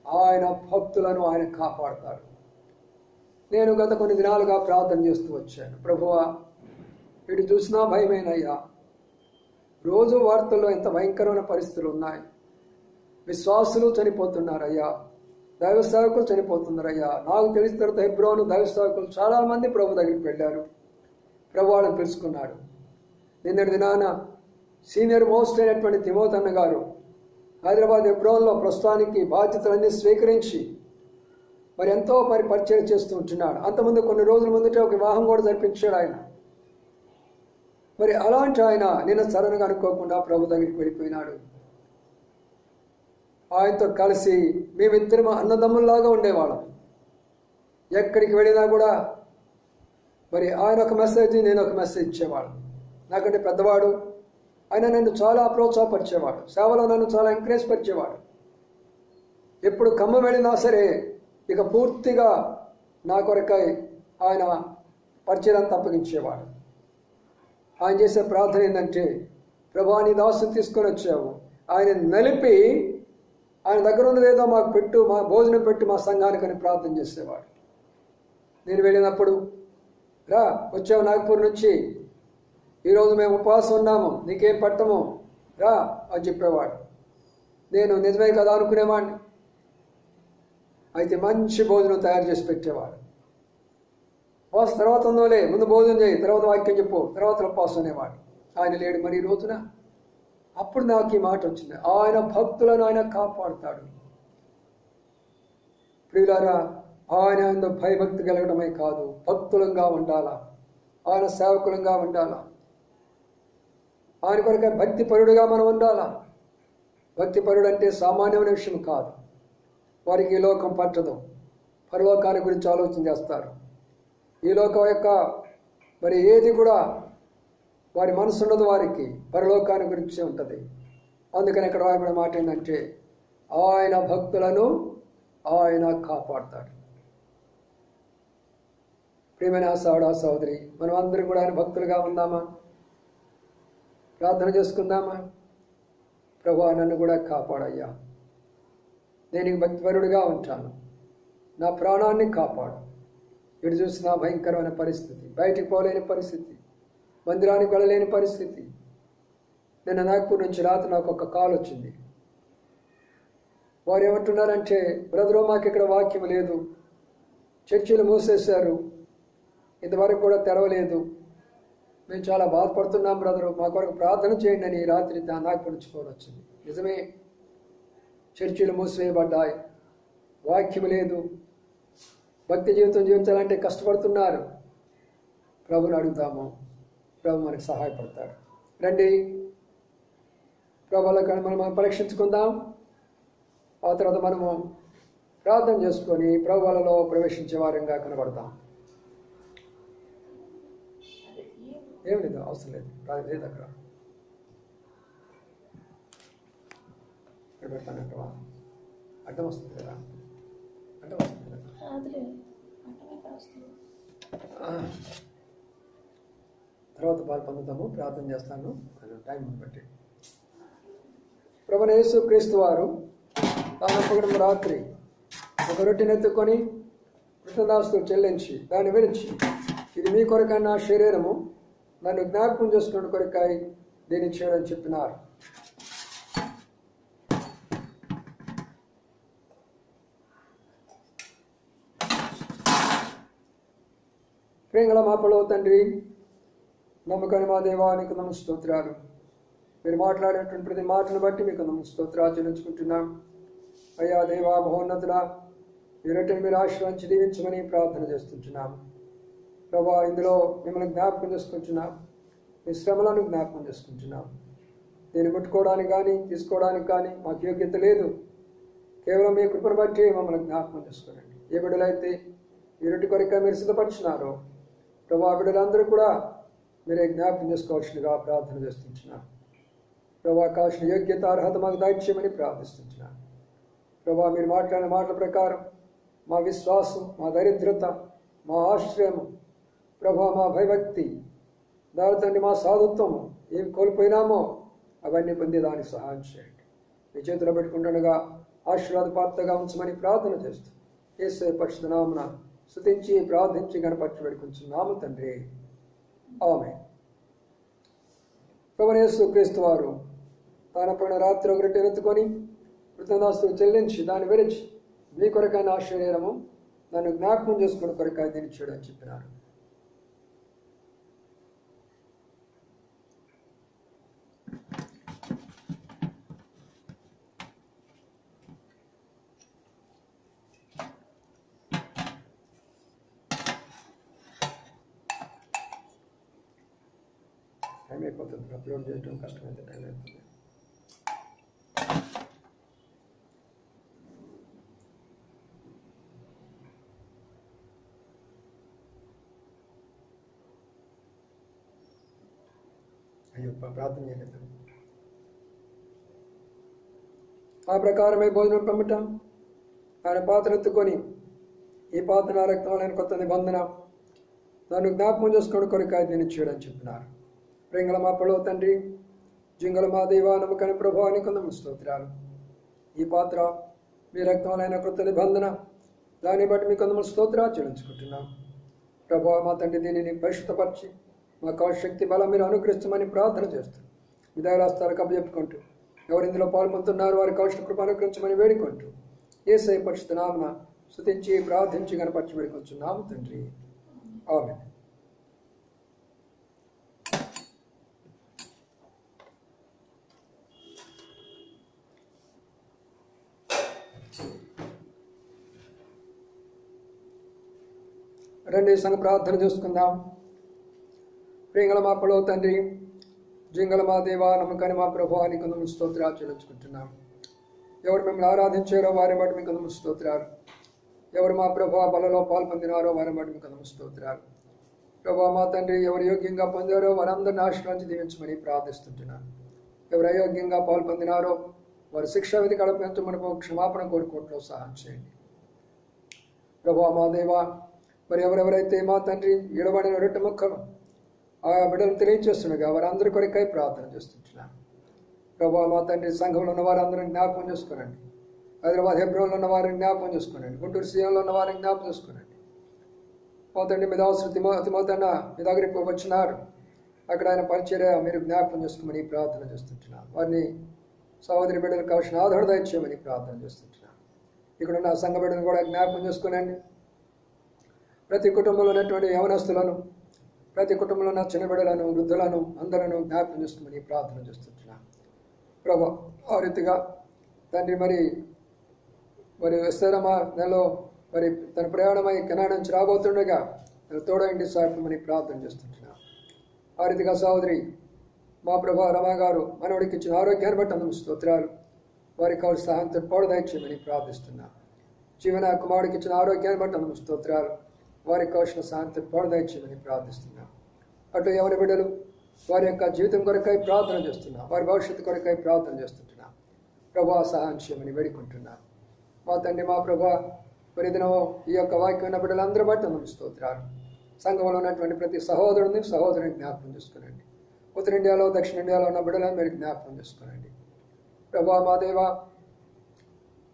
ఆయన భక్తులను ఆయన కాపాడుతాడు. నేను గత కొన్ని దినాలుగా ప్రార్థన చేస్తూ వచ్చాను. ప్రభువా ఇటు చూసినా భయమేనయ్యా. రోజు వార్తల్లో ఎంత భయంకరమైన పరిస్థితులు ఉన్నాయి. విశ్వాసులు చనిపోతున్నారయ్యా, దైవ సేవకులు చనిపోతున్నారయ్యా. నాకు తెలిసిన తర్వాత హెబ్రోను దైవ సేవకులు చాలామంది ప్రభు దగ్గరికి వెళ్ళారు. ప్రభు వాళ్ళని తెలుసుకున్నాడు. నిన్నటి దినాన సీనియర్ మోస్ట్ అయినటువంటి తిమోతన్న గారు హైదరాబాద్ హెబ్రోన్లో ప్రస్తుతానికి బాధ్యతలన్నీ స్వీకరించి మరి ఎంతో పరిచయం చేస్తూ ఉంటున్నాడు. అంతకుముందు కొన్ని రోజుల ముందుటే ఒక వివాహం కూడా జరిపించాడు ఆయన. మరి అలాంటి ఆయన నిన్న సడన్గా అనుకోకుండా ప్రభు దగ్గరికి వెళ్ళిపోయినాడు. ఆయనతో కలిసి మేమిద్దరం అన్నదమ్ముల్లాగా ఉండేవాళ్ళం. ఎక్కడికి వెళ్ళినా కూడా మరి ఆయన ఒక మెసేజ్, నేను ఒక మెసేజ్ ఇచ్చేవాడు. నాకంటే పెద్దవాడు. ఆయన నన్ను చాలా ప్రోత్సాహపరిచేవాడు. సేవలో నన్ను చాలా ఎంకరేజ్ పరిచేవాడు. ఎప్పుడు ఖమ్మం వెళ్ళినా సరే ఇక పూర్తిగా నా కొరకై ఆయన పరిచయాన్ని అప్పగించేవాడు. ఆయన చేసే ప్రార్థన ఏంటంటే, ప్రభా నీ దాసుని తీసుకొని వచ్చావు, ఆయన నలిపి ఆయన దగ్గర ఉన్నదేదో మాకు పెట్టు, మా భోజనం పెట్టు మా సంఘానికని ప్రార్థన చేసేవాడు. నేను వెళ్ళినప్పుడు, రా వచ్చావు నాగపూర్ నుంచి, ఈరోజు మేము ఉపవాసం ఉన్నాము, నీకేం పట్టము రా అని చెప్పేవాడు. నేను నిజమే కదా అనుకునేవాడిని. అయితే మంచి భోజనం తయారు చేసి పెట్టేవాడు. ఉపవాసం తర్వాత ఉందోలే, ముందు భోజనం చేయి, తర్వాత వాక్యం చెప్పు, తర్వాత ఉపవాసం అనేవాడు. ఆయన లేడు మరి ఈ రోజున. అప్పుడు నాకు ఈ మాట వచ్చింది, ఆయన భక్తులను ఆయన కాపాడుతాడు. ప్రియులారా, ఆయన భయభక్తి కలగడమే కాదు, భక్తులంగా ఉండాలా, ఆయన సేవకులంగా ఉండాలా, ఆయన కొరకే భక్తిపరుడుగా మనం ఉండాలా. భక్తిపరుడు అంటే సామాన్యమైన విషయం కాదు. వారికి ఈ లోకం పట్టదు, పరలోకాన్ని గురించి ఆలోచన చేస్తారు. ఈ లోకం యొక్క మరి ఏది కూడా వారి మనసు ఉన్నది, వారికి పరలోకాన్ని గురించి ఉంటుంది. అందుకని ఇక్కడ రాయబడిన మాట ఏంటంటే, ఆయన భక్తులను ఆయన కాపాడుతాడు. ప్రియమైన సోదరా సోదరి, మనం అందరం కూడా ఆయన భక్తులుగా ఉందామా? ప్రార్థన చేసుకుందామా? ప్రభువా, నన్ను కూడా కాపాడయ్యా, నేను భక్తిపరుడిగా ఉంటాను, నా ప్రాణాన్ని కాపాడు. ఇటు చూసిన భయంకరమైన పరిస్థితి, బయటికి పోలేని పరిస్థితి, మందిరానికి వెళ్ళలేని పరిస్థితి. నిన్న నాగపూర్ నుంచి రాత్రి నాకు ఒక కాల్ వచ్చింది. వారు ఏమంటున్నారంటే, బ్రదరు మాకు ఇక్కడ వాక్యం లేదు, చర్చిలు మూసేశారు, ఇంతవరకు కూడా తెరవలేదు, మేము చాలా బాధపడుతున్నాం బ్రదరు, మా కొరకు ప్రార్థన చేయండి అని రాత్రి నాగపూర్ నుంచి ఫోన్ వచ్చింది. నిజమే, చర్చిలు మూసివేయబడ్డాయి, వాక్యం లేదు, భక్తి జీవితం జీవించాలంటే కష్టపడుతున్నారు. ప్రభుని అడుగుతాము, ప్రభు మనకు సహాయపడతాడు. రండి ప్రభువుల కానీ మనం పరీక్షించుకుందాం. ఆ తర్వాత మనము ప్రార్థన చేసుకొని ప్రభువులలో ప్రవేశించే వారంగా కనబడతాం. ఏం లేదు, అవసరం లేదు, లేదు అక్కడ ఇక్కడ పెడతానంటవా? అడ్డం వస్తుంది కదా, అడ్డం వస్తుంది కదా. తర్వాత పాలు పొందుతాము, ప్రార్థన చేస్తాను టైం బట్టి. ప్రభువైన యేసుక్రీస్తు వారు తాను రాత్రి ఒక రొట్టెను ఎత్తుకొని కృతజ్ఞతాస్తుతులు చెల్లించి దాన్ని విరిచి, ఇది మీ కొరకై నా శరీరము, నన్ను జ్ఞాపకం చేసుకున్న కొరకై దీన్ని చేయడం చెప్పినారు. ప్రేమగల మా పడవ తండ్రి, నమ్మకాన్ని మా దేవానికి నమ్మ స్తోత్రాలు. మీరు మాట్లాడేటువంటి ప్రతి మాటను బట్టి మీకు నమ్మ స్తోత్రాలు చెల్లించుకుంటున్నాం. అయ్యా దేవా మహోన్నతుడా, ఈ రొట్టెను మీరు ఆశీర్వదించి దీవించమని ప్రార్థన చేస్తుంటున్నాం. ప్రభా, ఇందులో మిమ్మల్ని జ్ఞాపకం చేసుకుంటున్నాం, మీ శ్రమలను జ్ఞాపకం చేసుకుంటున్నాం. దీన్ని ముట్టుకోవడానికి కానీ తీసుకోవడానికి కానీ మాకు యోగ్యత లేదు. కేవలం మీ కృపను బట్టి మమ్మల్ని జ్ఞాపకం చేసుకోండి. ఏ బిడ్డలైతే ఈ రొట్టె కొరక మీరు సిద్ధపరిచినారో ప్రభా, బిడ్డలందరూ కూడా మీరే జ్ఞాపకం చేసుకోవాల్సిందిగా ప్రార్థన చేస్తుంటున్నాం. ప్రభా, కావాల్సిన యోగ్యత అర్హత మాకు దయచేయమని ప్రార్థిస్తుంటున్నాం. ప్రభా, మీరు మాట్లాడిన మాటల ప్రకారం మా విశ్వాసం, మా దరిద్రత, మా ఆశ్రయము, ప్రభా మా భయభక్తి, దాని మా సాధుత్వము ఏమి కోల్పోయినామో అవన్నీ పొందేదానికి సహాయం చేయండి. మీ చేతిలో పెట్టుకుంటుండగా ఆశీర్వాద పాత్రగా ఉంచమని ప్రార్థన చేస్తూ యేసు పరిశుద్ధ నామమున స్తుతించి ప్రార్థించి గణపరచి పెట్టుకుంటున్నాము తండ్రి, ఆమేన్. ప్రభువైన యేసుక్రీస్తు వారు తాను పోయిన రాత్రి ఒక రొట్టెను ఎత్తుకొని కృతజ్ఞతాస్తుతులు చెల్లించి దాన్ని విరిచి, మీ కొరకై నా శరీరము, నన్ను జ్ఞాపకం చేసుకున్న కొరకై దీన్ని చేయడం అని చెప్పినారు. టైం అయిపోతుంది, అప్లోడ్ చేయడం కష్టమైతే టైం అయిపోతుంది. అయ్యో, ప్రార్థన చేయలేదు. ఆ ప్రకారమే భోజనం పంపటం, ఆయన పాత్ర ఎత్తుకొని, ఈ పాత్ర నా రక్తం వలన కొత్త నిబంధన, నన్ను జ్ఞాపకం చేసుకోవడం కొరకాయ దీన్ని చేయడం చెప్పినారు. ప్రేంగల మా పడవ తండ్రి, జింగల మా దేవా, నమ్మకని ప్రభావానికి కొందము స్తోత్రాలు. ఈ పాత్ర మీ రక్తములైన కృత నిబంధన, దాన్ని బట్టి మీ కొందరు స్తోత్రాలు చెల్లించుకుంటున్నాం. ప్రభువా మా తండ్రి, దీనిని పరిశుద్ధపరిచి మాకు శక్తి బలం మీరు అనుగ్రహించమని ప్రార్థన చేస్తాం. మీ దైవరాస్తాలకు అప్పచెప్పుకుంటూ ఎవరు ఇందులో పాల్పొందుతున్నారో వారి కౌశల కృప అనుగ్రహించమని వేడుకుంటూ యేసయ్య పరిశుద్ధ నామమున స్తుతించి ప్రార్థించి గణపరచి వేడుకొంచున్నాము తండ్రి. ఆమేన్. రండి సంఘ ప్రార్థన చేసుకుందాం. ప్రియగల మా పడవ తండ్రి, జింగల మా దేవ, నమ్మకాన్ని మా ప్రభువా నీకు వందనాలు స్తోత్రాలు చెల్లించుకుంటున్నాం. ఎవరు మిమ్మల్ని ఆరాధించారో వారి బట్టి మీకు వందనాలు స్తోత్రాలు. ఎవరు మా ప్రభువా బలలో పాల్పొందినారో వారి బట్టి మీకు వందనాలు స్తోత్రాలు. ప్రభువా మా తండ్రి, ఎవరు యోగ్యంగా పొందారో వారందరిని ఆశీర్వదించి దీవించమని ప్రార్థిస్తుంటున్నాను. ఎవరు అయోగ్యంగా పాల్పొందినారో వారి శిక్షా విధి కడపంచమని క్షమాపణ కోరుకోవట్లో సహాయం చేయండి. ప్రభువా మా దేవ, మరి ఎవరెవరైతే మా తండ్రి ఎడబడిన రొట్టె ముక్కలు ఆ బిడ్డలు తెలియజేస్తుండగా వారందరి కొరకై ప్రార్థన చేస్తుంటున్నాను. ప్రభువా మా తండ్రి, సంఘంలో ఉన్న వారందరిని జ్ఞాపకం చేసుకోనండి. హైదరాబాద్ హెబ్రోన్లో ఉన్న వారిని జ్ఞాపకం చేసుకోనండి. గుంటూరు సీఎంలో ఉన్న వారిని జ్ఞాపకం చేసుకోనండి. మా తండ్రి మీద అవసరం తిమోతన్న మీ దగ్గరికి వచ్చినారు. అక్కడ ఆయన పరిచర్య మీరు జ్ఞాపకం చేసుకోమని ప్రార్థన చేస్తుంటున్నాను. వారిని సహోదరి బిడ్డలు కావాల్సిన ఆదరణ దయచేయమని ప్రార్థన చేస్తుంటున్నాను. ఇక్కడ ఉన్న సంఘ బిడ్డలు కూడా జ్ఞాపకం చేసుకోనండి. ప్రతి కుటుంబంలో ఉన్నటువంటి యవనస్తులను, ప్రతి కుటుంబంలో ఉన్న చిన్న బిడ్డలను, వృద్ధులను అందరూ జ్ఞాపకం చేసుకోమని ప్రార్థన చేస్తుంటున్నాను. ప్రభు ఆ రీతిగా తండ్రి మరి విస్తరమ నెలలో మరి తన ప్రయాణమై కెనడా నుంచి రాబోతుండగా తోడైండి సాయమని ప్రార్థన చేస్తుంటున్నాను. ఆ రీతిగా సహోదరి మా ప్రభు రమా గారు మనవడికి ఇచ్చిన ఆరోగ్యాన్ని బట్టి అందుకు స్తోత్రాలు. వారికి కావాల్సిన సహాయంతో పోడదయచేయమని ప్రార్థిస్తున్నాను. జీవన కుమారుడికి ఇచ్చిన ఆరోగ్యాన్ని బట్టి అందుకు స్తోత్రాలు. వారికి కావాల్సిన సహాయంతో పోడదయచేయమని ప్రార్థిస్తున్నాను. అటు ఎవరి బిడ్డలు వారి యొక్క జీవితం కొరకై ప్రార్థన చేస్తున్నాం, వారి భవిష్యత్తు కొరకై ప్రార్థన చేస్తుంటున్నాం. ప్రభా సహాయం చేయమని వేడుకుంటున్నాను. మా తండ్రి మా ప్రభా, మరి దినమో ఈ యొక్క వాక్యం ఉన్న బిడ్డలందరూ బట్టి అందుకు స్తోత్రాలు. సంఘంలో ఉన్నటువంటి ప్రతి సహోదరుని జ్ఞాపకం చేసుకోనండి. ఉత్తర ఇండియాలో, దక్షిణ ఇండియాలో ఉన్న బిడ్డలను మీరు జ్ఞాపకం చేసుకోనండి. ప్రభా మా దేవ,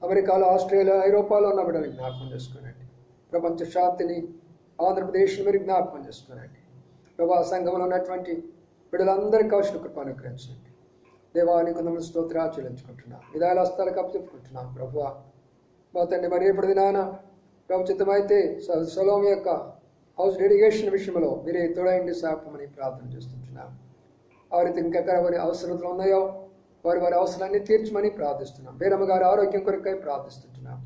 అమెరికాలో, ఆస్ట్రేలియా, ఐరోపాలో ఉన్న బిడ్డలు జ్ఞాపకం చేసుకోనండి. ప్రపంచ శాంతిని ఆంధ్రప్రదేశ్ని మీరు జ్ఞాపకం చేసుకోనండి. ప్రభా సంఘంలో ఉన్నటువంటి బిడ్డలందరికీ కావాల్సిన కృప అనుగ్రహించండి. దేవానికి వందనాలు స్తోత్రాలు చెల్లించుకుంటున్నాం. విధాల హస్తాలకు అప్పచెప్పుకుంటున్నాం. ప్రభువా మా తండ్రి, మరి ఎప్పుడు దినాన ప్రభుత్వమైతే సొలొమోను యొక్క హౌస్ డెడికేషన్ విషయంలో మీరే తోడైండి సాపమని ప్రార్థన చేస్తుంటున్నాం. ఆ రీతి ఇంకెక్కడ వారి అవసరతలు ఉన్నాయో వారి అవసరాన్ని తీర్చమని ప్రార్థిస్తున్నాం. బీరమ్మ గారి ఆరోగ్యం కొరకై ప్రార్థిస్తుంటున్నాం.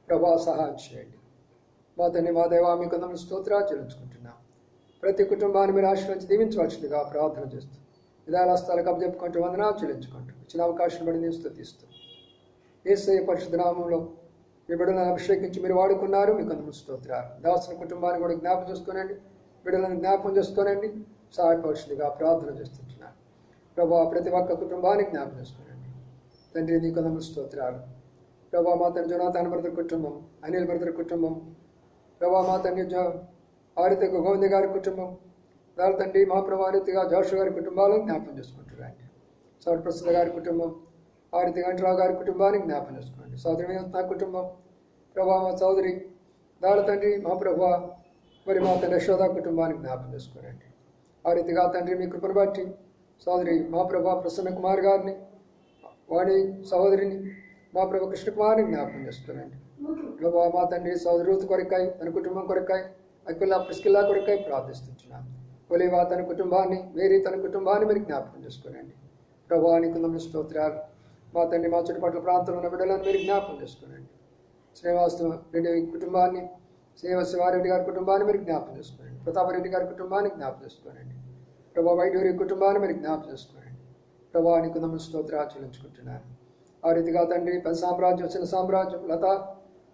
ప్రభా సహాయం చేయండి. మా తండ్రి మా దేవా మీకు వందనాలు స్తోత్రాలు చెల్లించుకుంటున్నాం. ప్రతి కుటుంబాన్ని మీరు ఆశీర్వదించి దీవించవలసిందిగా ప్రార్థన చేస్తూ విధాల హస్తాలకు అప్పచెప్పుకుంటూ వందనాలు చెల్లించుకుంటూ ఇచ్చిన అవకాశం బట్టి నేను స్తుతిస్తూ యేసయ్య పరిశుద్ధ నామములో మీ బిడ్డలను అభిషేకించి మీరు వాడుకున్నారు. మీకు వందనాలు స్తోత్రాలు. దాసుల కుటుంబాన్ని కూడా జ్ఞాపకం చేసుకోనండి. బిడ్డలను జ్ఞాపకం చేసుకోనండి. సహాయపరుషుడిగా ప్రార్థన చేస్తుంటున్నాను. ప్రభా ప్రతి ఒక్క కుటుంబాన్ని జ్ఞాపకం చేసుకోనండి. తండ్రి నీకు వందనాలు స్తోత్రాలు. ప్రభా మా తండ్రి జోనాథన్ బ్రదర్ కుటుంబం, అనిల్ బ్రదర్ కుటుంబం, ప్రభా మా తండ్రి ఆ రీతిగా గోవింద గారి కుటుంబం, వాళ్ళ తండ్రి మా ప్రభా రీతిగా జోషు గారి కుటుంబాలను జ్ఞాపకం చేసుకుంటున్నారండి. సౌర్ ప్రసాద్ గారి కుటుంబం, ఆ రీతిగా అంటరావు గారి కుటుంబాన్ని జ్ఞాపకం చేసుకోండి. సోదరి నా కుటుంబం, ప్రభా మా సోదరి దాళ్ళ తండ్రి మా ప్రభా మరి మా తండ్రి యశోద కుటుంబాన్ని జ్ఞాపకం చేసుకోనండి. ఆ రీతిగా తండ్రి మీ కృపను బట్టి సోదరి మా ప్రభా ప్రసన్న కుమార్ గారిని, వాడి సహోదరిని మా ప్రభా కృష్ణకుమారిని జ్ఞాపకం చేసుకోనండి. ప్రభా మా తండ్రి సోదరి రూత్ కొరకాయ, తన కుటుంబం కొరకాయ, అఖిల ప్రిస్కిల్లా కొరకాయ ప్రార్థిస్తున్నాను. ఒలివా తన కుటుంబాన్ని, మేరీ తన కుటుంబాన్ని మీరు జ్ఞాపకం చేసుకోనండి. ప్రభా నీకు వందనాలు స్తోత్రాలు. మా తండ్రి మా చుట్టుపక్కల ప్రాంతంలో ఉన్న బిడ్డలను మీరు జ్ఞాపకం చేసుకోనండి. శ్రీనివాస రెడ్డి కుటుంబాన్ని, శివారెడ్డి గారి కుటుంబాన్ని మీరు జ్ఞాపకం చేసుకోనండి. ప్రతాపరెడ్డి గారి కుటుంబాన్ని జ్ఞాపకం చేసుకోనండి. ప్రభా వైడూరి కుటుంబాన్ని మీరు జ్ఞాపకం చేసుకోనండి. ప్రభా నీకు వందనాలు స్తోత్రాలు చెల్లించుకుంటున్నాను. ఆ రీతిగా తండ్రి పెద్ద సామ్రాజ్యం, చిన్న సామ్రాజ్యం, లత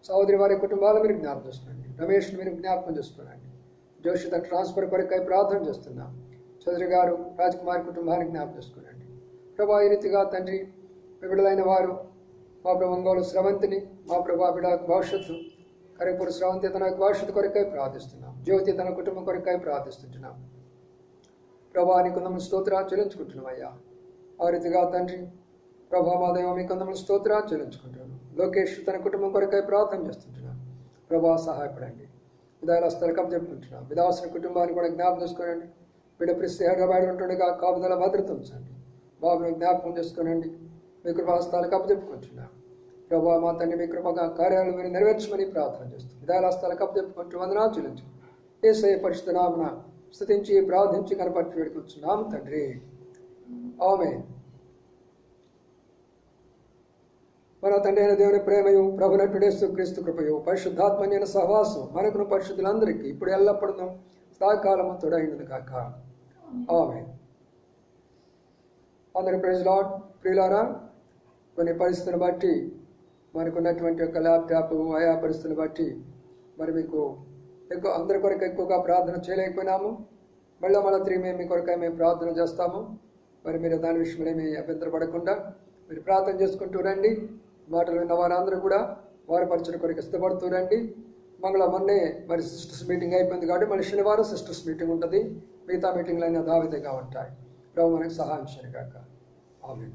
సహోదరి వారి కుటుంబాలు మీరు జ్ఞాపకం చేసుకోండి. రమేష్ని మీరు జ్ఞాపకం చేసుకోనండి. జోషి తన ట్రాన్స్ఫర్ కొరకై ప్రార్థన చేస్తున్నాం. చౌదరి గారు రాజ్కుమార్ కుటుంబాన్ని జ్ఞాపకం చేసుకోనండి. ప్రభా ఈ రీతిగా తండ్రి విడుదలైన వారు మా ప్రభు ఒంగోలు స్రవంతిని, మా ప్రభా బిడ్డ భవిష్యత్తు కరీపూర్ స్రవంతి తన భవిష్యత్తు కొరకై ప్రార్థిస్తున్నాం. జ్యోతి తన కుటుంబం కొరకై ప్రార్థిస్తుంటున్నాం. ప్రభా నీకు వందనాలు స్తోత్రాలు చెల్లించుకుంటున్నాం అయ్యా. ఆ రీతిగా తండ్రి ప్రభా మా దేవ మీ కొందరు స్తోత్రాలు చెల్లించుకుంటున్నాను. లోకేష్ తన కుటుంబం కొరకై ప్రార్థన చేస్తుంటున్నాను. ప్రభా సహాయపడండి. విధాలస్థల కప్ చెప్పుకుంటున్నాం. విదాసుల కుటుంబాన్ని కూడా జ్ఞాపకం చేసుకోనండి. బిడ్డ పరిస్థితి హైదరాబాద్లో ఉంటుండగా కాపుదల భద్రత ఉంచండి. బాబును జ్ఞాపకం చేసుకోనండి. మీ కృపాస్థాలకు అప్పచెప్పుకుంటున్నాం. ప్రభా మా తండ్రి మీ కృపగా కార్యాలు మీరు నెరవేర్చమని ప్రార్థన చేస్తున్నాం. విధాలస్థలకు అప్పచెప్పుకుంటూ వందనాలు చెల్లించు. యేసయ్య పరిశుద్ధ నామమున స్తుతించి ప్రార్థించి కనపరిచి వేడుకొంచున్నాము తండ్రి. ఆమేన్. మన తండ్రి అయిన దేవుని ప్రేమయు ప్రభునటుడు యేసుక్రీస్తు కృపయు పరిశుద్ధాత్మన్యైన సహవాసం మనకును పరిశుద్ధులందరికీ ఇప్పుడు ఎల్లప్పుడూ సదాకాలము తోడైనది కాక. ఆమేన్. అందరి ప్రైజ్ లార్డ్. ప్రియులారా, కొన్ని పరిస్థితులను బట్టి మనకున్నటువంటి యొక్క ల్యాప్టాప్ ఆయా పరిస్థితులను బట్టి మరి మీకు ఎక్కువ అందరి కొరకు ఎక్కువగా ప్రార్థన చేయలేకపోయినాము. మళ్ళీ తిరిగి మీ కొరకై మేము ప్రార్థన చేస్తాము. మరి మీరు దాని విషయంలో మీ అభ్యంతరపడకుండా మీరు ప్రార్థన చేసుకుంటూ రండి. మాటలు విన్న వారందరూ కూడా వారి పరిచయం కొరకు ఇష్టపడుతూ రండి. మొన్నే మరి సిస్టర్స్ మీటింగ్ అయిపోయింది కాబట్టి మళ్ళీ శనివారం సిస్టర్స్ మీటింగ్ ఉంటుంది. మిగతా మీటింగ్లు అయినా దావితగా ఉంటాయి. ప్రభు మనకు సహాయం చేయగాక. ఆమేన్.